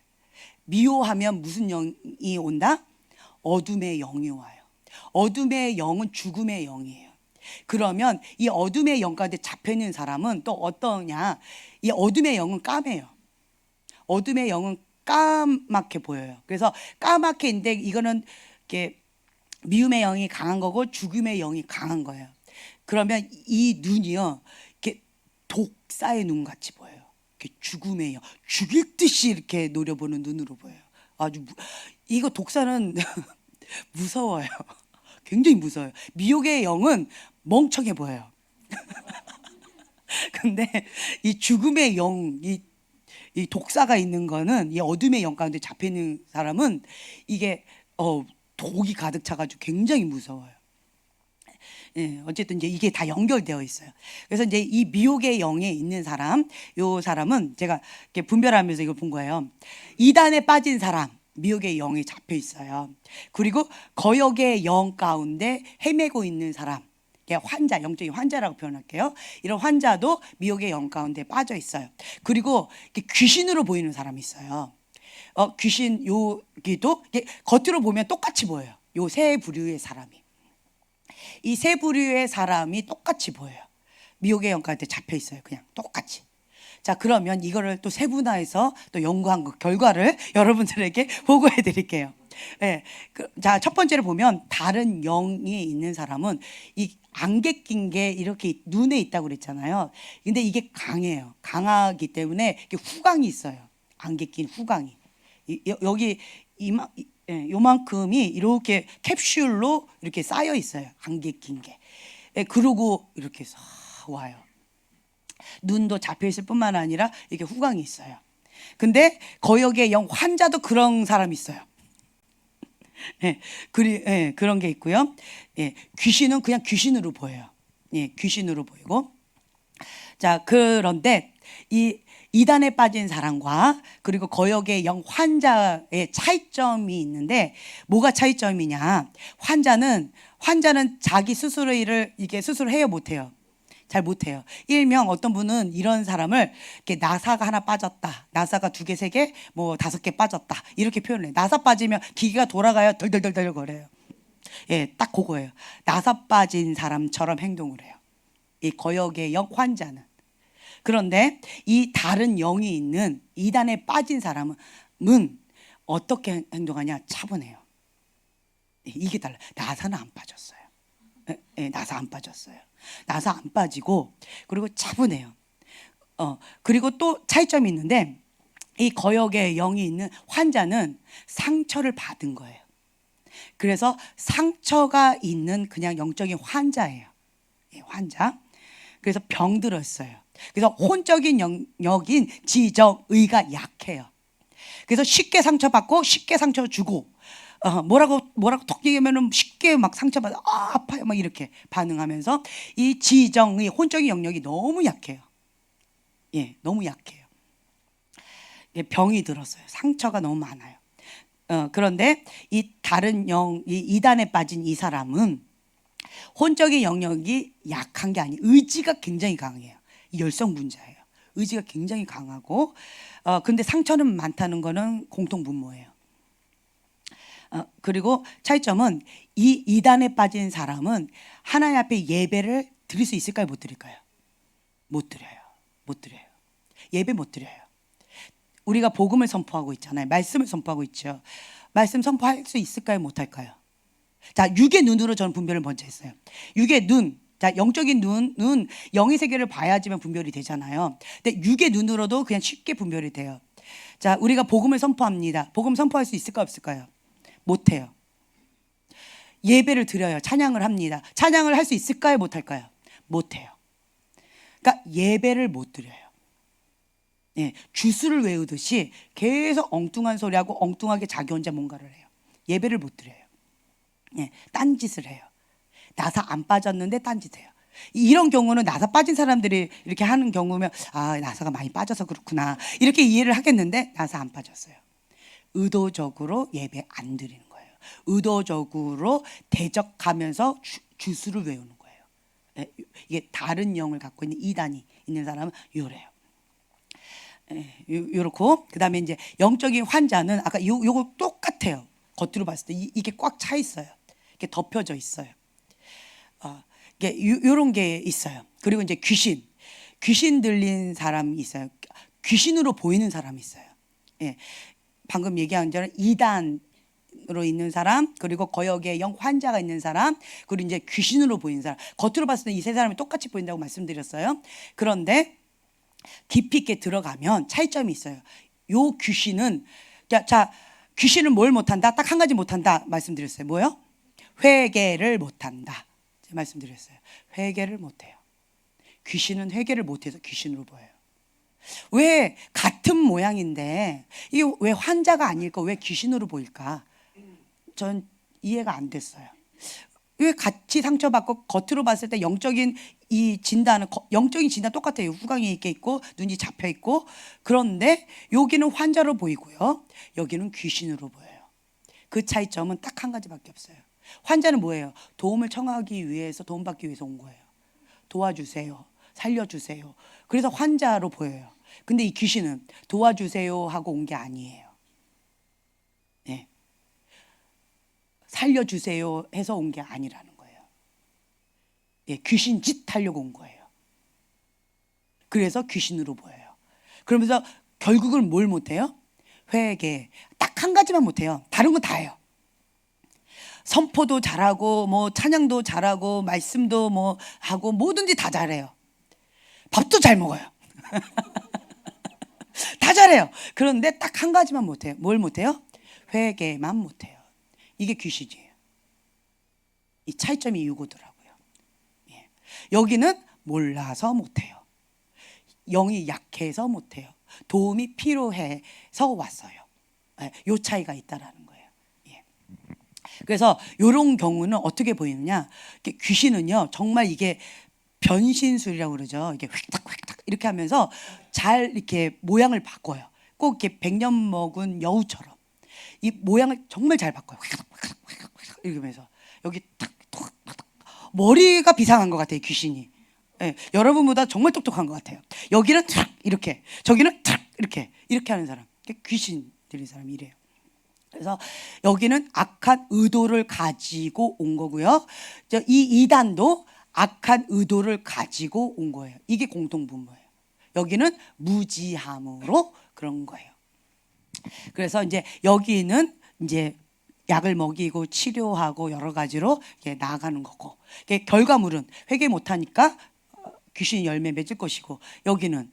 미워하면 무슨 영이 온다? 어둠의 영이 와요. 어둠의 영은 죽음의 영이에요. 그러면 이 어둠의 영 가운데 잡혀있는 사람은 또 어떠냐? 이 어둠의 영은 까매요. 어둠의 영은 까맣게 보여요. 그래서 까맣게 있는데 이거는 이렇게 미움의 영이 강한 거고 죽음의 영이 강한 거예요. 그러면 이 눈이요, 이렇게 독사의 눈 같이 보여요. 이렇게 죽음의 영, 죽일 듯이 이렇게 노려보는 눈으로 보여요. 아주 이거 독사는 무서워요. 굉장히 무서워요. 미혹의 영은 멍청해 보여요. 근데 이 죽음의 영, 이 독사가 있는 거는 이 어둠의 영 가운데 잡혀 있는 사람은 이게 독이 가득 차가지고 굉장히 무서워요. 예, 어쨌든 이제 이게 다 연결되어 있어요. 그래서 이제 이 미혹의 영에 있는 사람, 요 사람은 제가 이렇게 분별하면서 이걸 본 거예요. 이단에 빠진 사람, 미혹의 영에 잡혀 있어요. 그리고 거역의 영 가운데 헤매고 있는 사람, 환자, 영적인 환자라고 표현할게요. 이런 환자도 미혹의 영 가운데 빠져 있어요. 그리고 귀신으로 보이는 사람이 있어요. 귀신 여기도 겉으로 보면 똑같이 보여요. 요 세 부류의 사람이. 이 세 부류의 사람이 똑같이 보여요. 미혹의 영 가운데 잡혀 있어요. 그냥 똑같이. 자, 그러면 이거를 또 세분화해서 또 연구한 그 결과를 여러분들에게 보고해 드릴게요. 네. 자, 첫 번째로 보면 다른 영이 있는 사람은 이 안개 낀 게 이렇게 눈에 있다고 그랬잖아요. 근데 이게 강해요. 강하기 때문에 이게 후광이 있어요. 안개 낀 후광이. 여기 요만큼이 이렇게 캡슐로 이렇게 쌓여 있어요. 안개 낀 게. 그러고 이렇게 와요. 눈도 잡혀 있을 뿐만 아니라 이게 후광이 있어요. 근데 거역의 영 환자도 그런 사람이 있어요. 그런 게 있고요. 귀신은 그냥 귀신으로 보여요. 귀신으로 보이고. 자, 그런데 이 이단에 빠진 사람과 그리고 거역의 영 환자의 차이점이 있는데 뭐가 차이점이냐? 환자는 자기 스스로 일을 이게 스스로 해요, 못해요? 잘 못해요. 일명 어떤 분은 이런 사람을 이렇게 나사가 하나 빠졌다, 나사가 2개, 3개, 뭐 5개 빠졌다 이렇게 표현해요. 나사 빠지면 기계가 돌아가요. 덜덜덜덜 거려요. 예, 딱 그거예요. 나사 빠진 사람처럼 행동을 해요. 이 거역의 영 환자는. 그런데 이 다른 영이 있는 이단에 빠진 사람은 어떻게 행동하냐? 차분해요. 이게 달라요. 나사는 안 빠졌어요. 나사 안 빠졌어요. 나사 안 빠지고 그리고 차분해요. 그리고 또 차이점이 있는데 이 거역의 영이 있는 환자는 상처를 받은 거예요. 그래서 상처가 있는 그냥 영적인 환자예요. 환자. 그래서 병들었어요. 그래서 혼적인 영역인 지정의가 약해요. 그래서 쉽게 상처받고 쉽게 상처 주고 뭐라고 톡 얘기하면은 쉽게 막 상처받아 아파요 막 이렇게 반응하면서 이 지정의 혼적인 영역이 너무 약해요. 너무 약해요. 병이 들었어요. 상처가 너무 많아요. 그런데 이 다른 이 이단에 빠진 이 사람은 혼적인 영역이 약한 게 아니에요. 의지가 굉장히 강해요. 열성분자예요. 의지가 굉장히 강하고 근데 상처는 많다는 거는 공통분모예요. 그리고 차이점은 이 이단에 빠진 사람은 하나님 앞에 예배를 드릴 수 있을까요? 못 드릴까요? 못 드려요. 못 드려요. 예배 못 드려요. 우리가 복음을 선포하고 있잖아요. 말씀을 선포하고 있죠. 말씀 선포할 수 있을까요? 못 할까요? 자, 육의 눈으로 저는 분별을 먼저 했어요. 육의 눈, 자, 영적인 눈은 영의 세계를 봐야지만 분별이 되잖아요. 근데 육의 눈으로도 그냥 쉽게 분별이 돼요. 자, 우리가 복음을 선포합니다. 복음 선포할 수 있을까 없을까요? 못해요. 예배를 드려요. 찬양을 합니다. 찬양을 할 수 있을까요? 못할까요? 못해요. 그러니까 예배를 못 드려요. 예, 주술을 외우듯이 계속 엉뚱한 소리하고 엉뚱하게 자기 혼자 뭔가를 해요. 예배를 못 드려요. 예, 딴짓을 해요. 나사 안 빠졌는데 딴짓해요. 이런 경우는 나사 빠진 사람들이 이렇게 하는 경우면 아, 나사가 많이 빠져서 그렇구나 이렇게 이해를 하겠는데 나사 안 빠졌어요. 의도적으로 예배 안 드리는 거예요. 의도적으로 대적하면서 주술을 외우는 거예요. 예, 이게 다른 영을 갖고 있는 이단이 있는 사람은 요래요. 요렇고, 그 다음에 이제 영적인 환자는 아까 요거 똑같아요. 겉으로 봤을 때 이게 꽉 차 있어요. 이게 덮여져 있어요. 이게 요런 게 있어요. 그리고 이제 귀신 들린 사람이 있어요. 귀신으로 보이는 사람이 있어요. 예. 방금 얘기한 대로 이단으로 있는 사람, 그리고 거역의 영 환자가 있는 사람, 그리고 이제 귀신으로 보이는 사람. 겉으로 봤을 때 이 세 사람이 똑같이 보인다고 말씀드렸어요. 그런데 깊이 있게 들어가면 차이점이 있어요. 요 귀신은 자, 귀신은 뭘 못한다? 딱 한 가지 못한다 말씀드렸어요. 뭐요? 회개를 못한다. 제가 말씀드렸어요. 회개를 못해요. 귀신은 회개를 못해서 귀신으로 보여요. 왜 같은 모양인데 이게 왜 환자가 아닐까? 왜 귀신으로 보일까? 전 이해가 안 됐어요. 왜 같이 상처받고 겉으로 봤을 때 영적인 이 진단은 영적인 진단 똑같아요. 후광이 있게 있고 눈이 잡혀 있고, 그런데 여기는 환자로 보이고요. 여기는 귀신으로 보여요. 그 차이점은 딱 한 가지밖에 없어요. 환자는 뭐예요? 도움을 청하기 위해서, 도움받기 위해서 온 거예요. 도와주세요. 살려주세요. 그래서 환자로 보여요. 근데 이 귀신은 도와주세요 하고 온 게 아니에요. 네. 살려주세요 해서 온 게 아니라는 거예요. 예, 귀신 짓 하려고 온 거예요. 그래서 귀신으로 보여요. 그러면서 결국은 뭘 못해요? 회개. 딱 한 가지만 못해요. 다른 건 다 해요. 선포도 잘하고 뭐 찬양도 잘하고 말씀도 뭐 하고 뭐든지 다 잘해요. 밥도 잘 먹어요. 다 잘해요. 그런데 딱 한 가지만 못해요. 뭘 못해요? 회개만 못해요. 이게 귀신이에요. 이 차이점이 이거더라고요. 예. 여기는 몰라서 못해요. 영이 약해서 못해요. 도움이 필요해서 왔어요. 예. 요 차이가 있다라는 거예요. 예. 그래서 이런 경우는 어떻게 보이느냐? 귀신은요, 정말 이게 변신술이라고 그러죠. 이게 휙탁 이렇게 하면서 잘 이렇게 모양을 바꿔요. 꼭 이렇게 100년 먹은 여우처럼 이 모양을 정말 잘 바꿔요. 이렇게 하면서 여기 탁 머리가 비상한 것 같아요. 귀신이. 예, 여러분보다 정말 똑똑한 것 같아요. 여기는 탁 이렇게, 저기는 탁 이렇게 하는 사람, 귀신 들린 사람이 이래요. 그래서 여기는 악한 의도를 가지고 온 거고요. 이 이단도 악한 의도를 가지고 온 거예요. 이게 공통분모예요. 여기는 무지함으로 그런 거예요. 그래서 이제 여기는 이제 약을 먹이고 치료하고 여러 가지로 나아가는 거고, 결과물은 회개 못하니까 귀신 열매 맺을 것이고, 여기는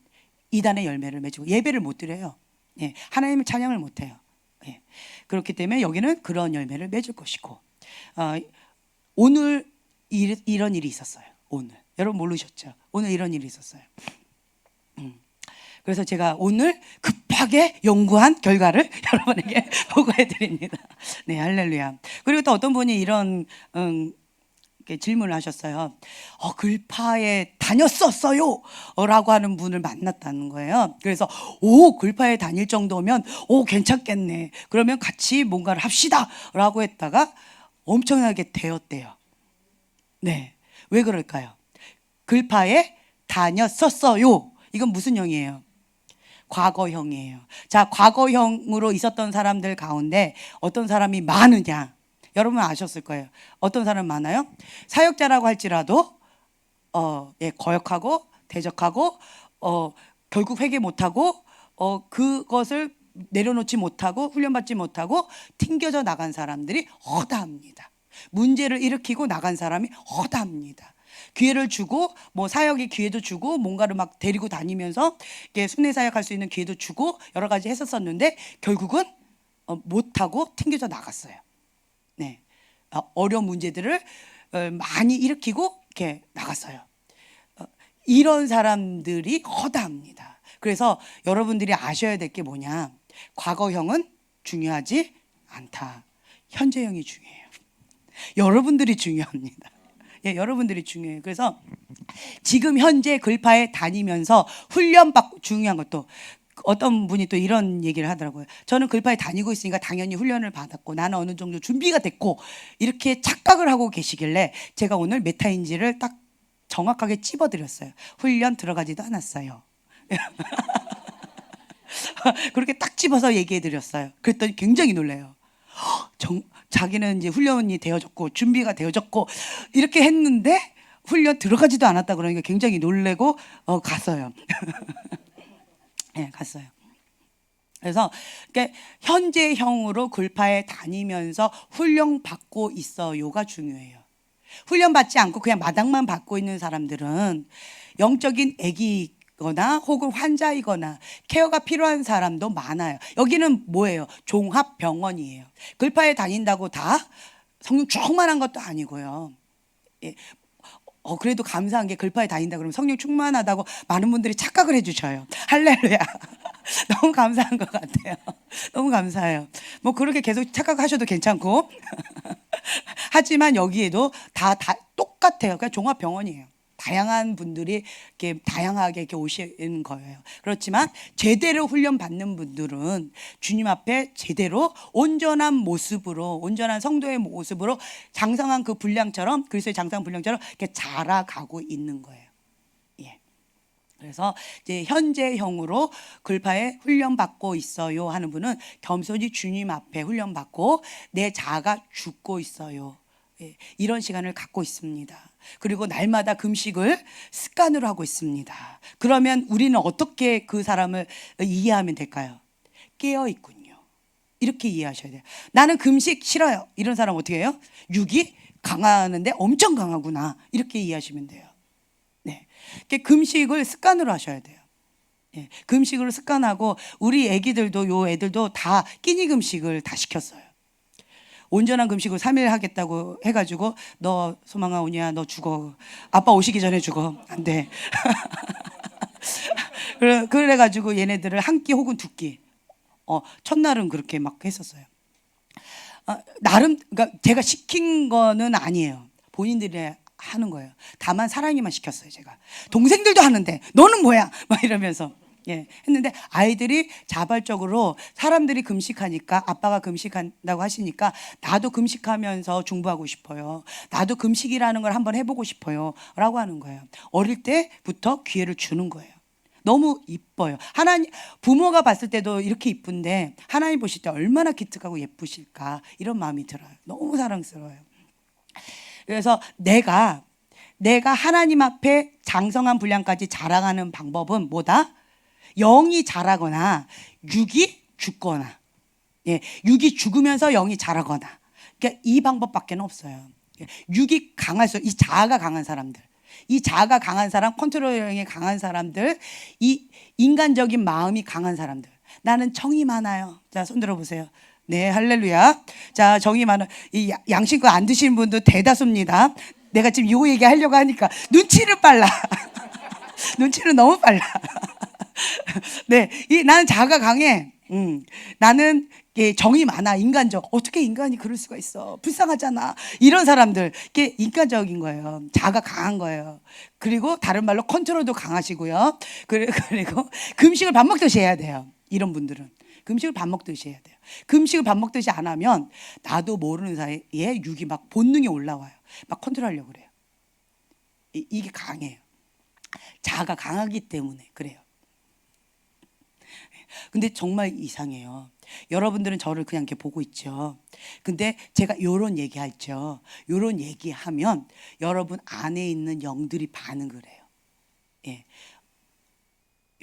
이단의 열매를 맺고 예배를 못 드려요. 예, 하나님을 찬양을 못해요. 예, 그렇기 때문에 여기는 그런 열매를 맺을 것이고, 오늘 이런 일이 있었어요. 오늘 여러분 모르셨죠? 오늘 이런 일이 있었어요. 그래서 제가 오늘 급하게 연구한 결과를 여러분에게 보고해 드립니다. 네, 할렐루야. 그리고 또 어떤 분이 이런 질문을 하셨어요. 글파에 다녔었어요 라고 하는 분을 만났다는 거예요. 그래서 글파에 다닐 정도면 괜찮겠네, 그러면 같이 뭔가를 합시다 라고 했다가 엄청나게 되었대요. 네, 왜 그럴까요? 글파에 다녔었어요. 이건 무슨 형이에요? 과거형이에요. 자, 과거형으로 있었던 사람들 가운데 어떤 사람이 많으냐? 여러분 아셨을 거예요. 어떤 사람 많아요? 사역자라고 할지라도 거역하고 대적하고 결국 회개 못하고 그것을 내려놓지 못하고 훈련받지 못하고 튕겨져 나간 사람들이 허다합니다. 문제를 일으키고 나간 사람이 허다합니다. 기회를 주고 뭐 사역의 기회도 주고 뭔가를 막 데리고 다니면서 이렇게 순회 사역할 수 있는 기회도 주고 여러 가지 했었었는데 결국은 못하고 튕겨져 나갔어요. 네, 어려운 문제들을 많이 일으키고 이렇게 나갔어요. 이런 사람들이 허다합니다. 그래서 여러분들이 아셔야 될 게 뭐냐? 과거형은 중요하지 않다. 현재형이 중요해요. 여러분들이 중요합니다. 예, 여러분들이 중요해요. 그래서 지금 현재 글파에 다니면서 훈련받고, 중요한 것도 어떤 분이 또 이런 얘기를 하더라고요. 저는 글파에 다니고 있으니까 당연히 훈련을 받았고 나는 어느 정도 준비가 됐고 이렇게 착각을 하고 계시길래 제가 오늘 메타인지를 딱 정확하게 찝어드렸어요. 훈련 들어가지도 않았어요. 그렇게 딱 집어서 얘기해드렸어요. 그랬더니 굉장히 놀래요. 자기는 이제 훈련이 되어졌고 준비가 되어졌고 이렇게 했는데 훈련 들어가지도 않았다 그러니까 굉장히 놀래고 갔어요. 네, 갔어요. 그래서 현재형으로 글파에 다니면서 훈련 받고 있어요가 중요해요. 훈련 받지 않고 그냥 마당만 받고 있는 사람들은 영적인 애기거나 혹은 환자이거나 케어가 필요한 사람도 많아요. 여기는 뭐예요? 종합병원이에요. 글파에 다닌다고 다 성령 충만한 것도 아니고요. 예. 그래도 감사한 게 글파에 다닌다 그러면 성령 충만하다고 많은 분들이 착각을 해주셔요. 할렐루야. 너무 감사한 것 같아요. 너무 감사해요. 뭐 그렇게 계속 착각하셔도 괜찮고 하지만 여기에도 다 똑같아요. 그냥 종합병원이에요. 다양한 분들이 이렇게 다양하게 이렇게 오시는 거예요. 그렇지만 제대로 훈련 받는 분들은 주님 앞에 제대로 온전한 모습으로, 온전한 성도의 모습으로 장성한 그 분량처럼, 그리스도의 장성한 분량처럼 이렇게 자라가고 있는 거예요. 예. 그래서 이제 현재형으로 글파에 훈련받고 있어요 하는 분은 겸손히 주님 앞에 훈련받고 내 자아가 죽고 있어요. 예, 이런 시간을 갖고 있습니다. 그리고 날마다 금식을 습관으로 하고 있습니다. 그러면 우리는 어떻게 그 사람을 이해하면 될까요? 깨어 있군요. 이렇게 이해하셔야 돼요. 나는 금식 싫어요. 이런 사람 어떻게 해요? 육이 강하는데 엄청 강하구나. 이렇게 이해하시면 돼요. 네, 금식을 습관으로 하셔야 돼요. 예, 금식으로 습관하고 우리 애기들도 요 애들도 다 끼니 금식을 다 시켰어요. 온전한 금식을 3일 하겠다고 해가지고 너 소망아 오냐 너 죽어 아빠 오시기 전에 죽어 안 돼. 그래가지고 얘네들을 한 끼 혹은 두 끼 첫날은 그렇게 막 했었어요. 나름 그러니까 제가 시킨 거는 아니에요. 본인들이 하는 거예요. 다만 사랑이만 시켰어요. 제가 동생들도 하는데 너는 뭐야 막 이러면서 예, 했는데 아이들이 자발적으로 사람들이 금식하니까 아빠가 금식한다고 하시니까 나도 금식하면서 중보하고 싶어요. 나도 금식이라는 걸 한번 해보고 싶어요. 라고 하는 거예요. 어릴 때부터 기회를 주는 거예요. 너무 이뻐요. 하나님, 부모가 봤을 때도 이렇게 이쁜데 하나님 보실 때 얼마나 기특하고 예쁘실까 이런 마음이 들어요. 너무 사랑스러워요. 그래서 내가 하나님 앞에 장성한 분량까지 자라가는 방법은 뭐다? 영이 자라거나 육이 죽거나, 예, 육이 죽으면서 영이 자라거나, 그러니까 이 방법밖에 없어요. 육이 강할수록 이 자아가 강한 사람들, 이 자아가 강한 사람, 컨트롤형이 강한 사람들, 이 인간적인 마음이 강한 사람들. 나는 정이 많아요. 자, 손 들어보세요. 네, 할렐루야. 자, 정이 많아. 이 양심껏 안 드시는 분도 대다수입니다. 내가 지금 요 얘기 하려고 하니까 눈치를 빨라. 눈치는 너무 빨라. 네, 나는 자아가 강해. 나는 정이 많아. 인간적. 어떻게 인간이 그럴 수가 있어? 불쌍하잖아. 이런 사람들, 이게 인간적인 거예요. 자아가 강한 거예요. 그리고 다른 말로 컨트롤도 강하시고요. 그리고 금식을 밥 먹듯이 해야 돼요. 이런 분들은 금식을 밥 먹듯이 해야 돼요. 금식을 밥 먹듯이 안 하면 나도 모르는 사이에 육이 막 본능이 올라와요. 막 컨트롤하려고 그래요. 이게 강해요. 자아가 강하기 때문에 그래요. 근데 정말 이상해요. 여러분들은 저를 그냥 이렇게 보고 있죠. 근데 제가 요런 얘기하죠. 요런 얘기하면 여러분 안에 있는 영들이 반응을 해요. 예.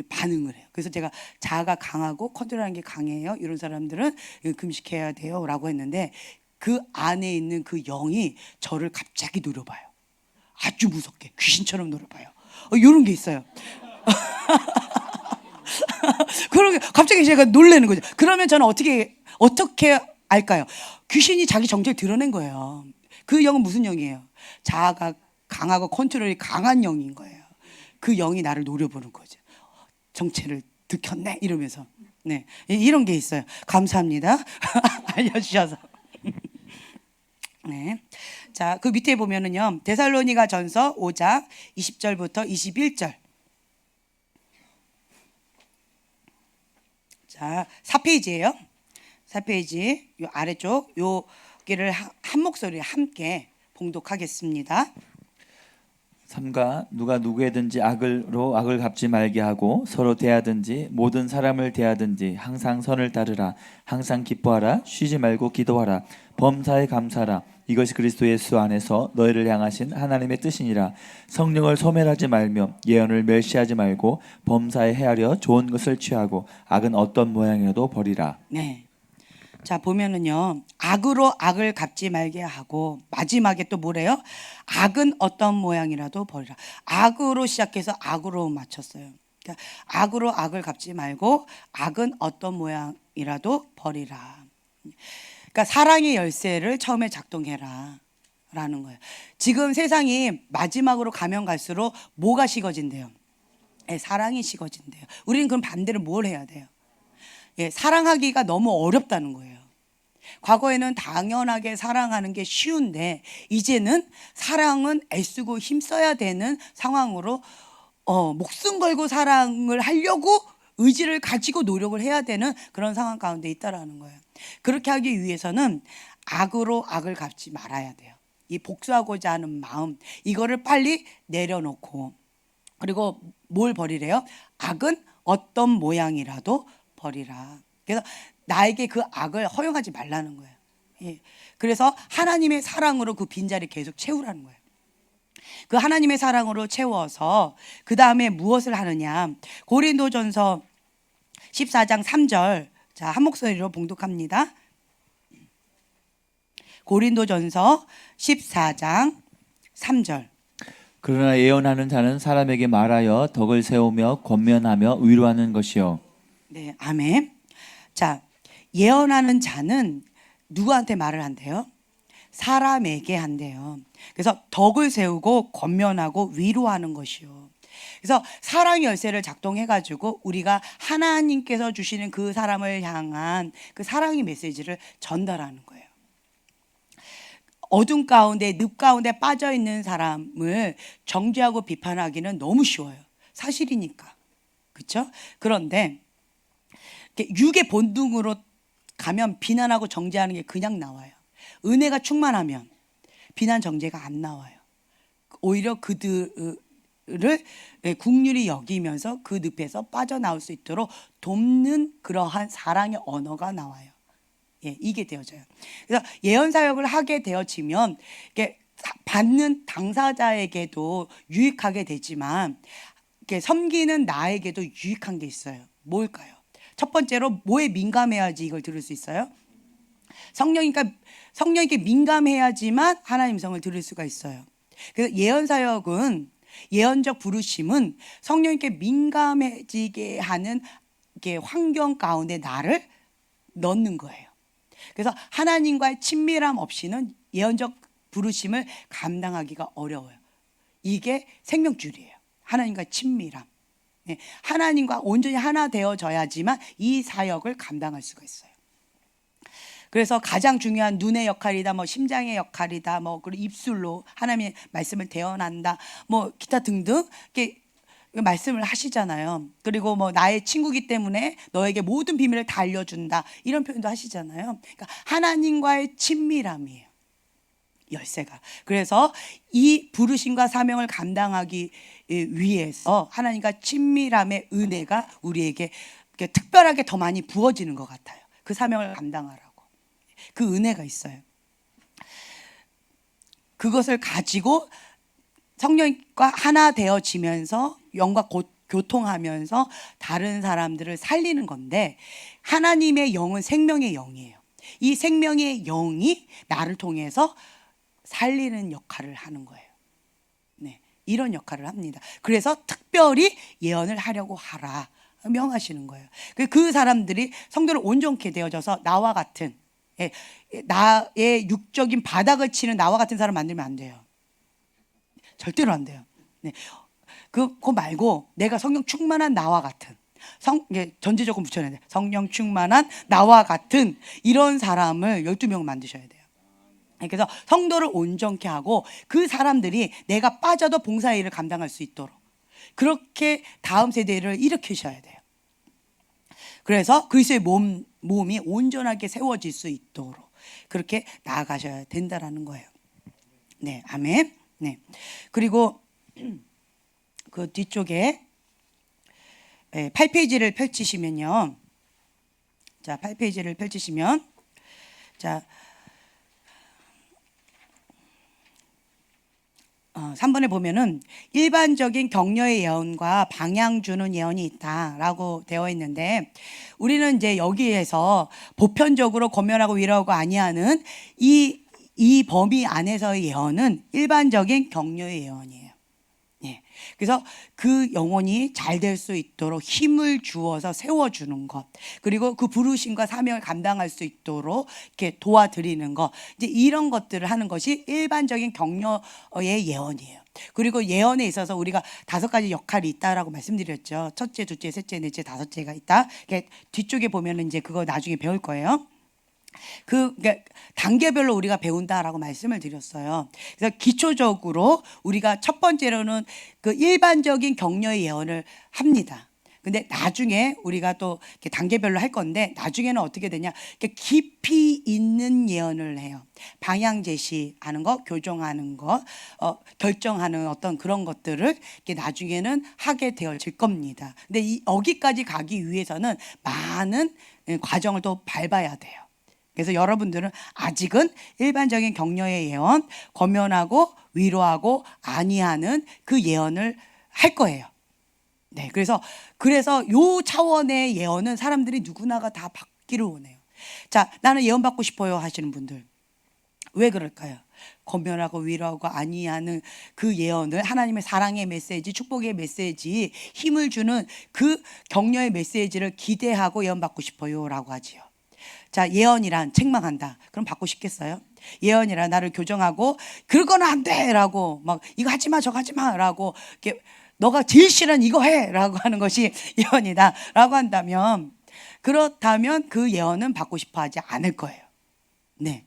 반응을 해요. 그래서 제가 자아가 강하고 컨트롤하는 게 강해요. 이런 사람들은 금식해야 돼요. 라고 했는데 그 안에 있는 그 영이 저를 갑자기 노려봐요. 아주 무섭게 귀신처럼 노려봐요. 이런 게 있어요. 그러게 갑자기 제가 놀라는 거죠. 그러면 저는 어떻게 알까요? 귀신이 자기 정체를 드러낸 거예요. 그 영은 무슨 영이에요? 자아가 강하고 컨트롤이 강한 영인 거예요. 그 영이 나를 노려보는 거죠. 정체를 들켰네 이러면서. 네, 이런 게 있어요. 감사합니다. 알려주셔서. 네. 자, 그 밑에 보면은요. 데살로니가 전서 5장 20절부터 21절. 자, 4페이지예요. 4페이지 요 아래쪽 요기를 한 목소리에 함께 봉독하겠습니다. 삼가 누가 누구에든지 악으로 악을 갚지 말게 하고 서로 대하든지 모든 사람을 대하든지 항상 선을 따르라. 항상 기뻐하라. 쉬지 말고 기도하라. 범사에 감사하라. 이것이 그리스도 예수 안에서 너희를 향하신 하나님의 뜻이니라. 성령을 소멸하지 말며 예언을 멸시하지 말고 범사에 헤아려 좋은 것을 취하고 악은 어떤 모양이라도 버리라. 네. 자, 보면은요. 악으로 악을 갚지 말게 하고 마지막에 또 뭐래요? 악은 어떤 모양이라도 버리라. 악으로 시작해서 악으로 마쳤어요. 그러니까 악으로 악을 갚지 말고 악은 어떤 모양이라도 버리라. 그러니까 사랑의 열쇠를 처음에 작동해라 라는 거예요. 지금 세상이 마지막으로 가면 갈수록 뭐가 식어진대요? 네, 사랑이 식어진대요. 우리는 그럼 반대로 뭘 해야 돼요? 예, 사랑하기가 너무 어렵다는 거예요. 과거에는 당연하게 사랑하는 게 쉬운데 이제는 사랑은 애쓰고 힘써야 되는 상황으로 목숨 걸고 사랑을 하려고 의지를 가지고 노력을 해야 되는 그런 상황 가운데 있다라는 거예요. 그렇게 하기 위해서는 악으로 악을 갚지 말아야 돼요. 이 복수하고자 하는 마음 이거를 빨리 내려놓고 그리고 뭘 버리래요? 악은 어떤 모양이라도 버리라. 그래서 나에게 그 악을 허용하지 말라는 거예요. 예. 그래서 하나님의 사랑으로 그 빈자리 계속 채우라는 거예요. 그 하나님의 사랑으로 채워서 그 다음에 무엇을 하느냐? 고린도전서 14장 3절. 자, 한 목소리로 봉독합니다. 고린도전서 14장 3절. 그러나 예언하는 자는 사람에게 말하여 덕을 세우며 권면하며 위로하는 것이요. 네, 아멘. 자, 예언하는 자는 누구한테 말을 한대요? 사람에게 한대요. 그래서 덕을 세우고 권면하고 위로하는 것이요. 그래서 사랑의 열쇠를 작동해 가지고 우리가 하나님께서 주시는 그 사람을 향한 그 사랑의 메시지를 전달하는 거예요. 어둠 가운데 늪 가운데 빠져 있는 사람을 정죄하고 비판하기는 너무 쉬워요. 사실이니까. 그렇죠? 그런데 육의 본능으로 가면 비난하고 정죄하는 게 그냥 나와요. 은혜가 충만하면 비난 정죄가 안 나와요. 오히려 그들을 국률이 여기면서 그 늪에서 빠져나올 수 있도록 돕는 그러한 사랑의 언어가 나와요. 예, 이게 되어져요. 그래서 예언 사역을 하게 되어지면 이게 받는 당사자에게도 유익하게 되지만 이렇게 섬기는 나에게도 유익한 게 있어요. 뭘까요? 첫 번째로 뭐에 민감해야지 이걸 들을 수 있어요? 성령에게 민감해야지만 하나님 성을 들을 수가 있어요. 그래서 예언 사역은 예언적 부르심은 성령에게 민감해지게 하는 이렇게 환경 가운데 나를 넣는 거예요. 그래서 하나님과의 친밀함 없이는 예언적 부르심을 감당하기가 어려워요. 이게 생명줄이에요. 하나님과의 친밀함. 네, 하나님과 온전히 하나 되어져야지만 이 사역을 감당할 수가 있어요. 그래서 가장 중요한 눈의 역할이다, 뭐 심장의 역할이다, 뭐 그리고 입술로 하나님의 말씀을 대언한다, 뭐 기타 등등 이렇게 말씀을 하시잖아요. 그리고 뭐 나의 친구기 때문에 너에게 모든 비밀을 다 알려준다 이런 표현도 하시잖아요. 그러니까 하나님과의 친밀함이에요. 열쇠가. 그래서 이 부르심과 사명을 감당하기 위해서 하나님과 친밀함의 은혜가 우리에게 특별하게 더 많이 부어지는 것 같아요. 그 사명을 감당하라고. 그 은혜가 있어요. 그것을 가지고 성령과 하나 되어지면서 영과 교통하면서 다른 사람들을 살리는 건데 하나님의 영은 생명의 영이에요. 이 생명의 영이 나를 통해서 살리는 역할을 하는 거예요. 이런 역할을 합니다. 그래서 특별히 예언을 하려고 하라 명하시는 거예요. 그 사람들이 성도를 온전케 되어져서 나와 같은 나의 육적인 바닥을 치는 나와 같은 사람 만들면 안 돼요. 절대로 안 돼요. 네. 그거 말고 내가 성령 충만한 나와 같은 전제조건 붙여야 돼. 성령 충만한 나와 같은 이런 사람을 12명 만드셔야 돼요. 그래서 성도를 온전케 하고 그 사람들이 내가 빠져도 봉사의 일을 감당할 수 있도록 그렇게 다음 세대를 일으키셔야 돼요. 그래서 그리스도의 몸이 온전하게 세워질 수 있도록 그렇게 나아가셔야 된다라는 거예요. 네, 아멘. 네. 그리고 그 뒤쪽에 8페이지를 펼치시면요. 자, 8페이지를 펼치시면 자 3번에 보면은 일반적인 격려의 예언과 방향 주는 예언이 있다라고 되어 있는데 우리는 이제 여기에서 보편적으로 권면하고 위로하고 아니하는 이 범위 안에서의 예언은 일반적인 격려의 예언이에요. 예. 그래서 그 영혼이 잘 될 수 있도록 힘을 주어서 세워주는 것, 그리고 그 부르심과 사명을 감당할 수 있도록 이렇게 도와드리는 것, 이제 이런 것들을 하는 것이 일반적인 격려의 예언이에요. 그리고 예언에 있어서 우리가 5가지 역할이 있다라고 말씀드렸죠. 첫째, 둘째, 셋째, 넷째, 다섯째가 있다. 뒤쪽에 보면은 이제 그거 나중에 배울 거예요. 그러니까 단계별로 우리가 배운다라고 말씀을 드렸어요. 그래서 기초적으로 우리가 첫 번째로는 그 일반적인 격려의 예언을 합니다. 근데 나중에 우리가 또 이렇게 단계별로 할 건데 나중에는 어떻게 되냐? 이렇게 깊이 있는 예언을 해요. 방향 제시하는 거, 교정하는 거, 결정하는 어떤 그런 것들을 이렇게 나중에는 하게 되어질 겁니다. 근데 여기까지 가기 위해서는 많은 과정을 또 밟아야 돼요. 그래서 여러분들은 아직은 일반적인 격려의 예언, 권면하고 위로하고 안위하는 그 예언을 할 거예요. 네, 그래서 요 차원의 예언은 사람들이 누구나가 다 받기를 원해요. 자, 나는 예언 받고 싶어요 하시는 분들 왜 그럴까요? 권면하고 위로하고 안위하는 그 예언을 하나님의 사랑의 메시지, 축복의 메시지, 힘을 주는 그 격려의 메시지를 기대하고 예언 받고 싶어요라고 하지요. 자, 예언이란 책망한다. 그럼 받고 싶겠어요? 예언이란 나를 교정하고 그러고는 안 돼라고 막 이거 하지 마 저거 하지 마라고 이렇게 너가 제일 싫은 이거 해라고 하는 것이 예언이다라고 한다면 그렇다면 그 예언은 받고 싶어 하지 않을 거예요. 네,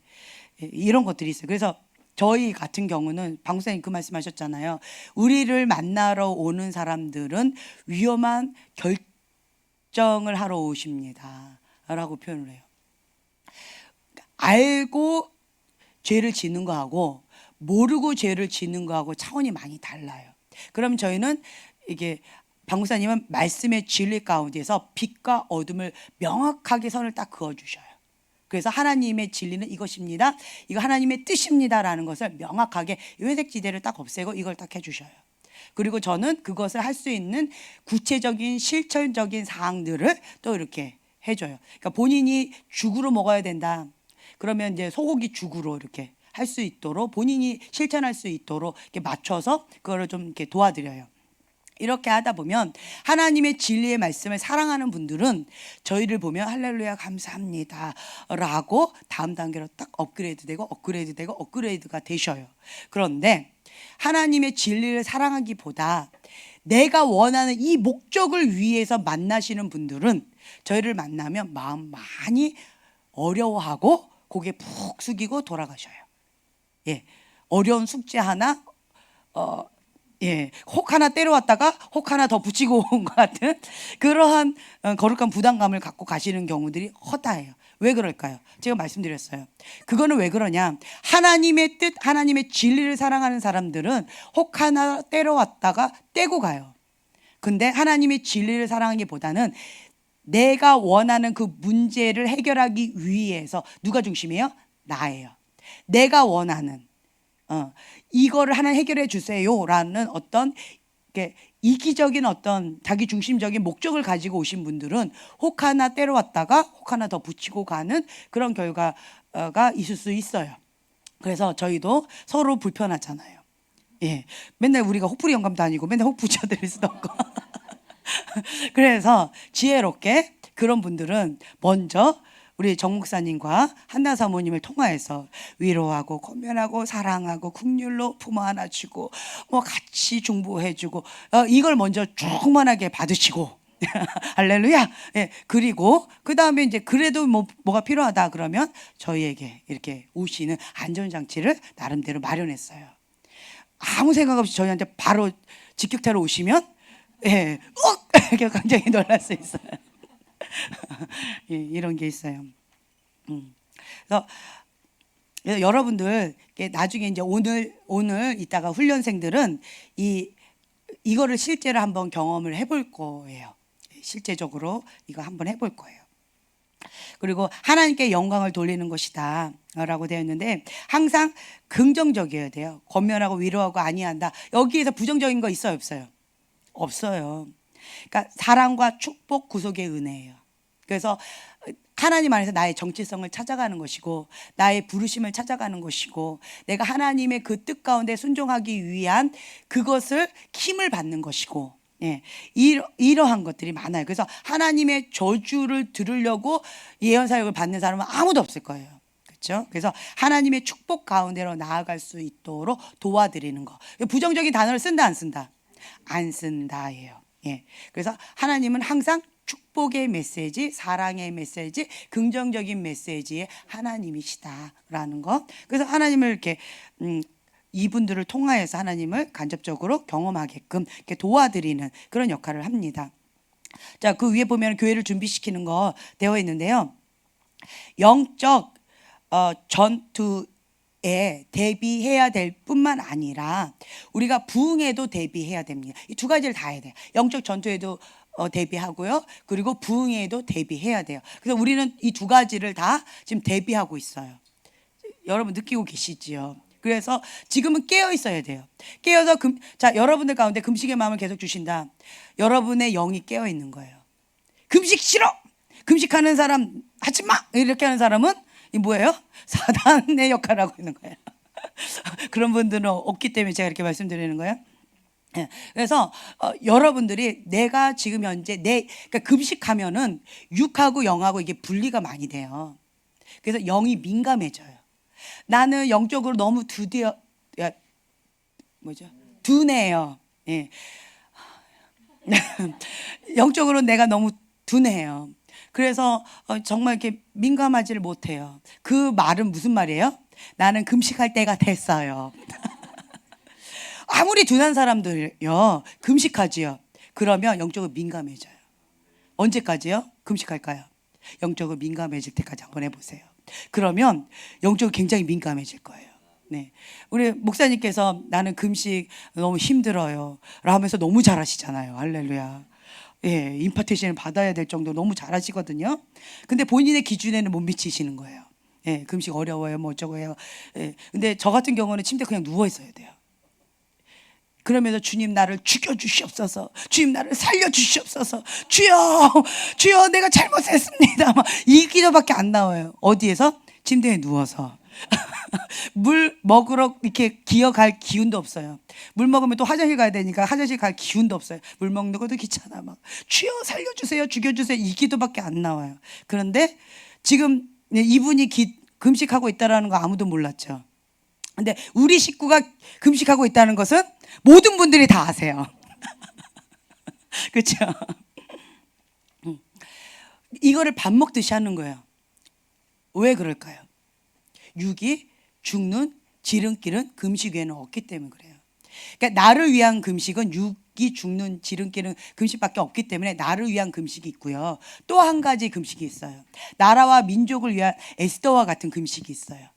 이런 것들이 있어요. 그래서 저희 같은 경우는 방송사님 그 말씀하셨잖아요. 우리를 만나러 오는 사람들은 위험한 결정을 하러 오십니다라고 표현을 해요. 알고 죄를 짓는 거하고 모르고 죄를 짓는 거하고 차원이 많이 달라요. 그럼 저희는 이게 방구사님은 말씀의 진리 가운데서 빛과 어둠을 명확하게 선을 딱 그어주셔요. 그래서 하나님의 진리는 이것입니다. 이거 하나님의 뜻입니다라는 것을 명확하게 회색지대를 딱 없애고 이걸 딱 해주셔요. 그리고 저는 그것을 할 수 있는 구체적인 실천적인 사항들을 또 이렇게 해줘요. 그러니까 본인이 죽으로 먹어야 된다. 그러면 이제 소고기 죽으로 이렇게 할 수 있도록 본인이 실천할 수 있도록 이렇게 맞춰서 그거를 좀 이렇게 도와드려요. 이렇게 하다 보면 하나님의 진리의 말씀을 사랑하는 분들은 저희를 보면 할렐루야 감사합니다 라고 다음 단계로 딱 업그레이드가 되셔요. 그런데 하나님의 진리를 사랑하기보다 내가 원하는 이 목적을 위해서 만나시는 분들은 저희를 만나면 마음 많이 어려워하고 고개 푹 숙이고 돌아가셔요. 예, 어려운 숙제 하나 혹 하나 때려왔다가 혹 하나 더 붙이고 온 것 같은 그러한 거룩한 부담감을 갖고 가시는 경우들이 허다해요. 왜 그럴까요? 제가 말씀드렸어요. 그거는 왜 그러냐? 하나님의 뜻, 하나님의 진리를 사랑하는 사람들은 혹 하나 때려왔다가 떼고 가요. 근데 하나님의 진리를 사랑하기보다는 내가 원하는 그 문제를 해결하기 위해서 누가 중심이에요? 나예요. 내가 원하는 이거를 하나 해결해 주세요라는 어떤 이기적인 어떤 자기 중심적인 목적을 가지고 오신 분들은 혹 하나 때려왔다가 혹 하나 더 붙이고 가는 그런 결과가 있을 수 있어요. 그래서 저희도 서로 불편하잖아요. 예, 맨날 우리가 혹부리 영감도 아니고 맨날 혹 붙여드릴 수도 없고. 그래서 지혜롭게 그런 분들은 먼저 우리 정 목사님과 한나 사모님을 통하여서 위로하고 권면하고 사랑하고 국률로 부모 하나 주고 뭐 같이 중보해주고 이걸 먼저 충만하게 받으시고 할렐루야. 예, 그리고 그 다음에 이제 그래도 뭐가 필요하다 그러면 저희에게 이렇게 오시는 안전장치를 나름대로 마련했어요. 아무 생각 없이 저희한테 바로 직격타로 오시면 예, 이렇게 굉장히 놀랄 수 있어요. 예, 이런 게 있어요. 그래서 여러분들 나중에 이제 오늘 이따가 훈련생들은 이거를 실제로 한번 경험을 해볼 거예요. 실제적으로 이거 한번 해볼 거예요. 그리고 하나님께 영광을 돌리는 것이다 라고 되어 있는데 항상 긍정적이어야 돼요. 권면하고 위로하고 아니한다. 여기에서 부정적인 거 있어요, 없어요? 없어요. 그러니까 사랑과 축복, 구속의 은혜예요. 그래서 하나님 안에서 나의 정체성을 찾아가는 것이고 나의 부르심을 찾아가는 것이고 내가 하나님의 그 뜻 가운데 순종하기 위한 그것을 힘을 받는 것이고 예, 이러한 것들이 많아요. 그래서 하나님의 저주를 들으려고 예언 사역을 받는 사람은 아무도 없을 거예요. 그렇죠? 그래서 하나님의 축복 가운데로 나아갈 수 있도록 도와드리는 거. 부정적인 단어를 쓴다 안 쓴다? 안 쓴다예요. 예. 그래서 하나님은 항상 축복의 메시지, 사랑의 메시지, 긍정적인 메시지의 하나님이시다라는 것. 그래서 하나님을 이렇게 이분들을 통하여서 하나님을 간접적으로 경험하게끔 이렇게 도와드리는 그런 역할을 합니다. 자, 그 위에 보면 교회를 준비시키는 거 되어 있는데요. 영적 전투에 대비해야 될 뿐만 아니라 우리가 부흥에도 대비해야 됩니다. 이 두 가지를 다 해야 돼요. 영적 전투에도 대비하고요. 그리고 부흥에도 대비해야 돼요. 그래서 우리는 이 두 가지를 다 지금 대비하고 있어요. 여러분 느끼고 계시지요? 그래서 지금은 깨어 있어야 돼요. 깨어서 자, 여러분들 가운데 금식의 마음을 계속 주신다. 여러분의 영이 깨어 있는 거예요. 금식 싫어. 금식하는 사람 하지 마. 이렇게 하는 사람은 이 뭐예요? 사단의 역할을 하고 있는 거예요. 그런 분들은 없기 때문에 제가 이렇게 말씀드리는 거예요. 예, 그래서 여러분들이 내가 지금 현재 그러니까 금식하면은 육하고 영하고 이게 분리가 많이 돼요. 그래서 영이 민감해져요. 나는 영적으로 너무 둔해요. 예. 영적으로 내가 너무 둔해요. 그래서 정말 이렇게 민감하지를 못해요. 그 말은 무슨 말이에요? 나는 금식할 때가 됐어요. 아무리 둔한 사람들요 금식하지요. 그러면 영적으로 민감해져요. 언제까지요? 금식할까요? 영적으로 민감해질 때까지 한번 해보세요. 그러면 영적으로 굉장히 민감해질 거예요. 네, 우리 목사님께서 나는 금식 너무 힘들어요 라면서 너무 잘하시잖아요. 할렐루야. 예, 임파테이션을 받아야 될 정도 너무 잘하시거든요. 근데 본인의 기준에는 못 미치시는 거예요. 예, 금식 어려워요, 뭐 어쩌고요. 예, 근데 저 같은 경우는 침대 그냥 누워 있어야 돼요. 그러면서 주님 나를 죽여주시옵소서, 주님 나를 살려주시옵소서, 주여 주여 내가 잘못했습니다 이 기도밖에 안 나와요. 어디에서? 침대에 누워서. 물 먹으러 이렇게 기어갈 기운도 없어요. 물 먹으면 또 화장실 가야 되니까 화장실 갈 기운도 없어요. 물 먹는 것도 귀찮아. 막 주여 살려주세요, 죽여주세요 이 기도밖에 안 나와요. 그런데 지금 이분이 금식하고 있다는 거 아무도 몰랐죠. 근데 우리 식구가 금식하고 있다는 것은 모든 분들이 다 아세요. 그렇죠? 이거를 밥 먹듯이 하는 거예요. 왜 그럴까요? 육이 죽는 지름길은 금식 외에는 없기 때문에 그래요. 그러니까 나를 위한 금식은 육이 죽는 지름길은 금식밖에 없기 때문에 나를 위한 금식이 있고요. 또 한 가지 금식이 있어요. 나라와 민족을 위한 에스더와 같은 금식이 있어요.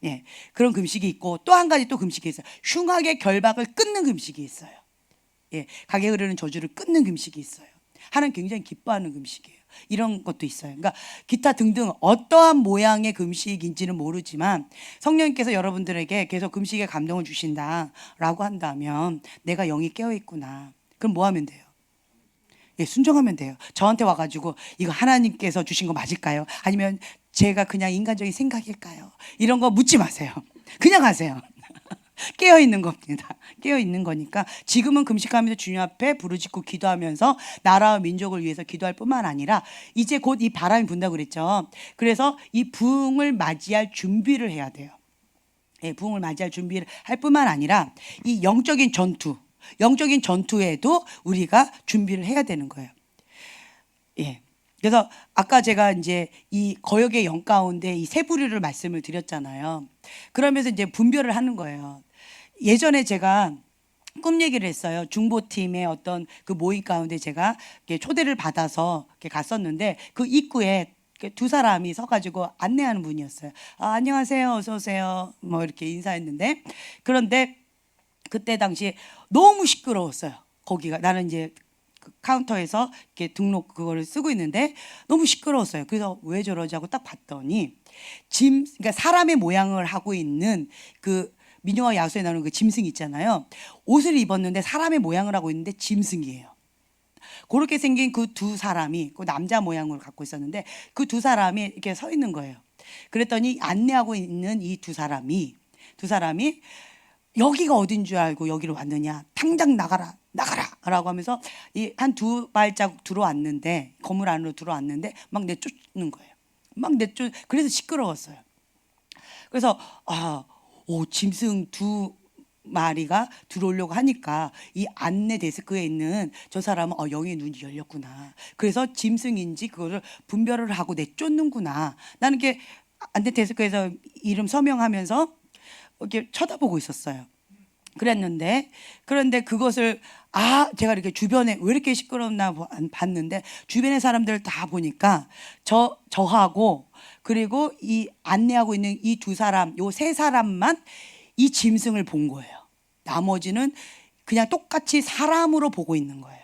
예, 그런 금식이 있고 또 한 가지 또 금식이 있어요. 흉악의 결박을 끊는 금식이 있어요. 예, 가게 흐르는 저주를 끊는 금식이 있어요. 하나님 굉장히 기뻐하는 금식이에요. 이런 것도 있어요. 그러니까 기타 등등 어떠한 모양의 금식인지는 모르지만 성령님께서 여러분들에게 계속 금식의 감동을 주신다라고 한다면 내가 영이 깨어 있구나. 그럼 뭐 하면 돼요? 예, 순종하면 돼요. 저한테 와가지고 이거 하나님께서 주신 거 맞을까요? 아니면 제가 그냥 인간적인 생각일까요? 이런 거 묻지 마세요. 그냥 하세요. 깨어 있는 겁니다. 깨어 있는 거니까 지금은 금식하면서 주님 앞에 부르짖고 기도하면서 나라와 민족을 위해서 기도할 뿐만 아니라 이제 곧 이 바람이 분다고 그랬죠. 그래서 이 부흥을 맞이할 준비를 해야 돼요. 예, 부흥을 맞이할 준비를 할 뿐만 아니라 이 영적인 전투에도 우리가 준비를 해야 되는 거예요. 예. 그래서 아까 제가 이제 이 거역의 영 가운데 이 세 부류를 말씀을 드렸잖아요. 그러면서 이제 분별을 하는 거예요. 예전에 제가 꿈 얘기를 했어요. 중보팀의 어떤 그 모임 가운데 제가 이렇게 초대를 받아서 이렇게 갔었는데 그 입구에 이렇게 두 사람이 서가지고 안내하는 분이었어요. 아, 안녕하세요, 어서 오세요. 뭐 이렇게 인사했는데 그런데 그때 당시에 너무 시끄러웠어요. 거기가 나는 이제 그 카운터에서 이렇게 등록 그거를 쓰고 있는데 너무 시끄러웠어요. 그래서 왜 저러지 하고 딱 봤더니 그러니까 사람의 모양을 하고 있는 그 민요와 야수에 나오는 그 짐승 있잖아요. 옷을 입었는데 사람의 모양을 하고 있는데 짐승이에요. 그렇게 생긴 그 두 사람이 그 남자 모양을 갖고 있었는데 그 두 사람이 이렇게 서 있는 거예요. 그랬더니 안내하고 있는 이 두 사람이 여기가 어딘 줄 알고 여기로 왔느냐? 당장 나가라, 나가라라고 하면서 이 한 두 발자국 들어왔는데 건물 안으로 들어왔는데 막 내쫓는 거예요. 그래서 시끄러웠어요. 그래서 짐승 두 마리가 들어오려고 하니까 이 안내 데스크에 있는 저 사람은 영의 눈이 열렸구나. 그래서 짐승인지 그거를 분별을 하고 내쫓는구나. 나는 이렇게 안내 데스크에서 이름 서명하면서 이렇게 쳐다보고 있었어요. 그런데 그것을 제가 이렇게 주변에 왜 이렇게 시끄럽나 봤는데 주변의 사람들 다 보니까 저하고 그리고 이 안내하고 있는 이 두 사람, 요 세 사람만 이 짐승을 본 거예요. 나머지는 그냥 똑같이 사람으로 보고 있는 거예요.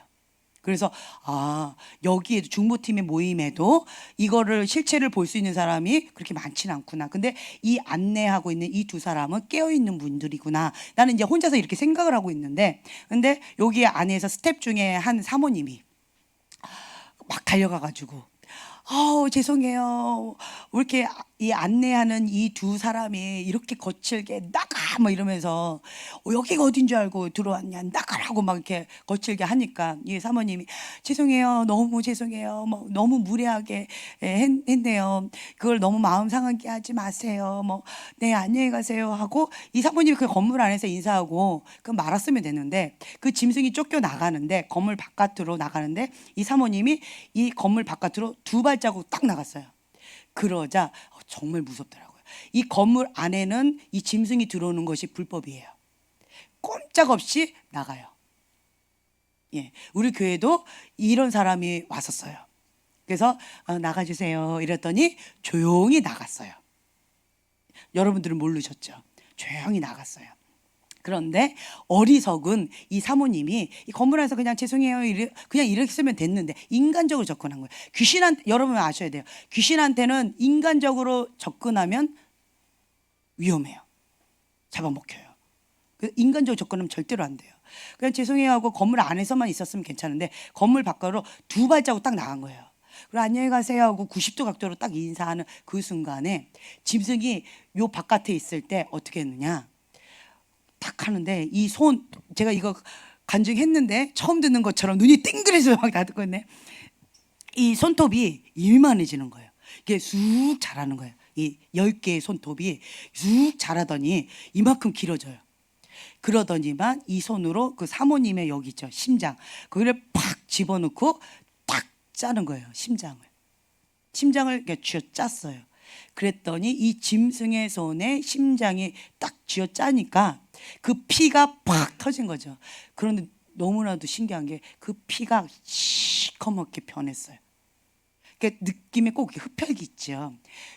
그래서 여기에도 중보팀의 모임에도 이거를 실체를 볼 수 있는 사람이 그렇게 많지는 않구나. 근데 이 안내하고 있는 이 두 사람은 깨어 있는 분들이구나. 나는 이제 혼자서 이렇게 생각을 하고 있는데, 근데 여기 안에서 스텝 중에 한 사모님이 막 달려가가지고 죄송해요. 왜 이렇게 이 안내하는 이 두 사람이 이렇게 거칠게 나가 뭐 이러면서 여기가 어딘 줄 알고 들어왔냐 나가라고 막 이렇게 거칠게 하니까 이 사모님이 죄송해요. 너무 죄송해요. 뭐 너무 무례하게 했네요. 그걸 너무 마음 상하게 하지 마세요. 뭐 네, 안녕히 가세요 하고 이 사모님이 그 건물 안에서 인사하고 그 말았으면 되는데 그 짐승이 쫓겨 나가는데 건물 바깥으로 나가는데 이 사모님이 이 건물 바깥으로 두 발자국 딱 나갔어요. 그러자 정말 무섭더라고요. 이 건물 안에는 이 짐승이 들어오는 것이 불법이에요. 꼼짝없이 나가요. 예, 우리 교회도 이런 사람이 왔었어요. 그래서 나가주세요 이랬더니 조용히 나갔어요. 여러분들은 모르셨죠? 조용히 나갔어요. 그런데 어리석은 이 사모님이 이 건물 안에서 그냥 죄송해요 그냥 이렇게 쓰면 됐는데 인간적으로 접근한 거예요. 여러분 아셔야 돼요. 귀신한테는 인간적으로 접근하면 위험해요. 잡아먹혀요. 인간적으로 접근하면 절대로 안 돼요. 그냥 죄송해요 하고 건물 안에서만 있었으면 괜찮은데 건물 밖으로 두 발자국 딱 나간 거예요. 그리고 안녕히 가세요 하고 90도 각도로 딱 인사하는 그 순간에 짐승이 요 바깥에 있을 때 어떻게 했느냐, 딱 하는데 이 제가 이거 간증했는데 처음 듣는 것처럼 눈이 띵그레서 막 다 듣고 있네. 이 손톱이 이만해지는 거예요. 이게 쑥 자라는 거예요. 이 10개의 손톱이 쑥 자라더니 이만큼 길어져요. 그러더니만 이 손으로 그 사모님의 여기 있죠, 심장, 거기를 팍 집어넣고 딱 짜는 거예요. 심장을 이렇게 쥐어짰어요. 그랬더니 이 짐승의 손에 심장이 딱 쥐어짜니까 그 피가 팍 터진 거죠. 그런데 너무나도 신기한 게 그 피가 시커멓게 변했어요. 그 느낌에 꼭 흡혈귀 있죠.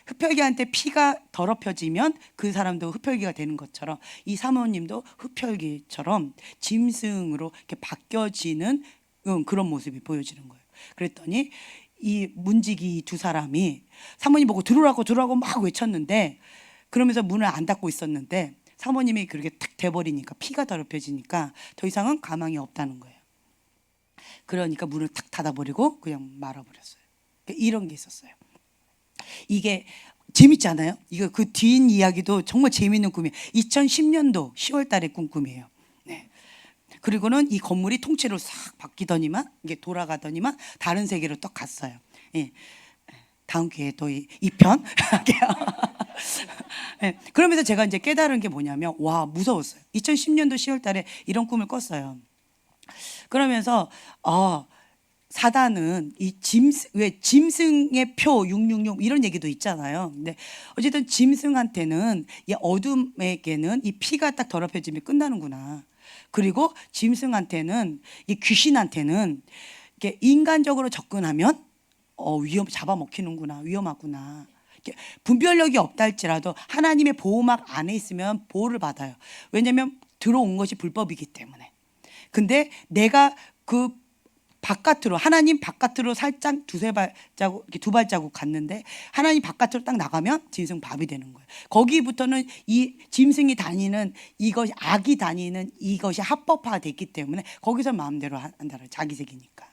흡혈귀한테 피가 더럽혀지면 그 사람도 흡혈귀가 되는 것처럼 이 사모님도 흡혈귀처럼 짐승으로 이렇게 바뀌어지는 그런 모습이 보여지는 거예요. 그랬더니 이 문지기 두 사람이 사모님 보고 들어오라고 막 외쳤는데, 그러면서 문을 안 닫고 있었는데 사모님이 그렇게 탁 돼버리니까 피가 더럽혀지니까 더 이상은 가망이 없다는 거예요. 그러니까 문을 탁 닫아버리고 그냥 말아버렸어요. 이런 게 있었어요. 이게 재밌지 않아요? 이거 그 뒷 이야기도 정말 재밌는 꿈이에요. 2010년도 10월 달에 꾼 꿈이에요. 네. 그리고는 이 건물이 통째로 싹 바뀌더니만 이게 돌아가더니만 다른 세계로 또 갔어요. 예. 다음 기회에 또 2편 할게요. 네. 그러면서 제가 이제 깨달은 게 뭐냐면 와 무서웠어요. 2010년도 10월 달에 이런 꿈을 꿨어요. 그러면서 사단은 이 왜 짐승의 표 666 이런 얘기도 있잖아요. 근데 어쨌든 짐승한테는 이 어둠에게는 이 피가 딱 더럽혀지면 끝나는구나. 그리고 짐승한테는 이 귀신한테는 이렇게 인간적으로 접근하면 잡아먹히는구나, 위험하구나. 이렇게 분별력이 없다 할지라도 하나님의 보호막 안에 있으면 보호를 받아요. 왜냐하면 들어온 것이 불법이기 때문에. 근데 내가 그 바깥으로 하나님 바깥으로 살짝 두세 발자국 이렇게 두 발자국 갔는데 하나님 바깥으로 딱 나가면 짐승 밥이 되는 거예요. 거기부터는 이 짐승이 다니는 이것이 악이 다니는 이것이 합법화됐기 때문에 거기서 마음대로 한다는 자기 색이니까.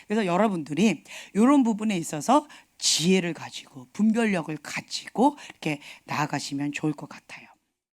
그래서 여러분들이 이런 부분에 있어서 지혜를 가지고 분별력을 가지고 이렇게 나아가시면 좋을 것 같아요.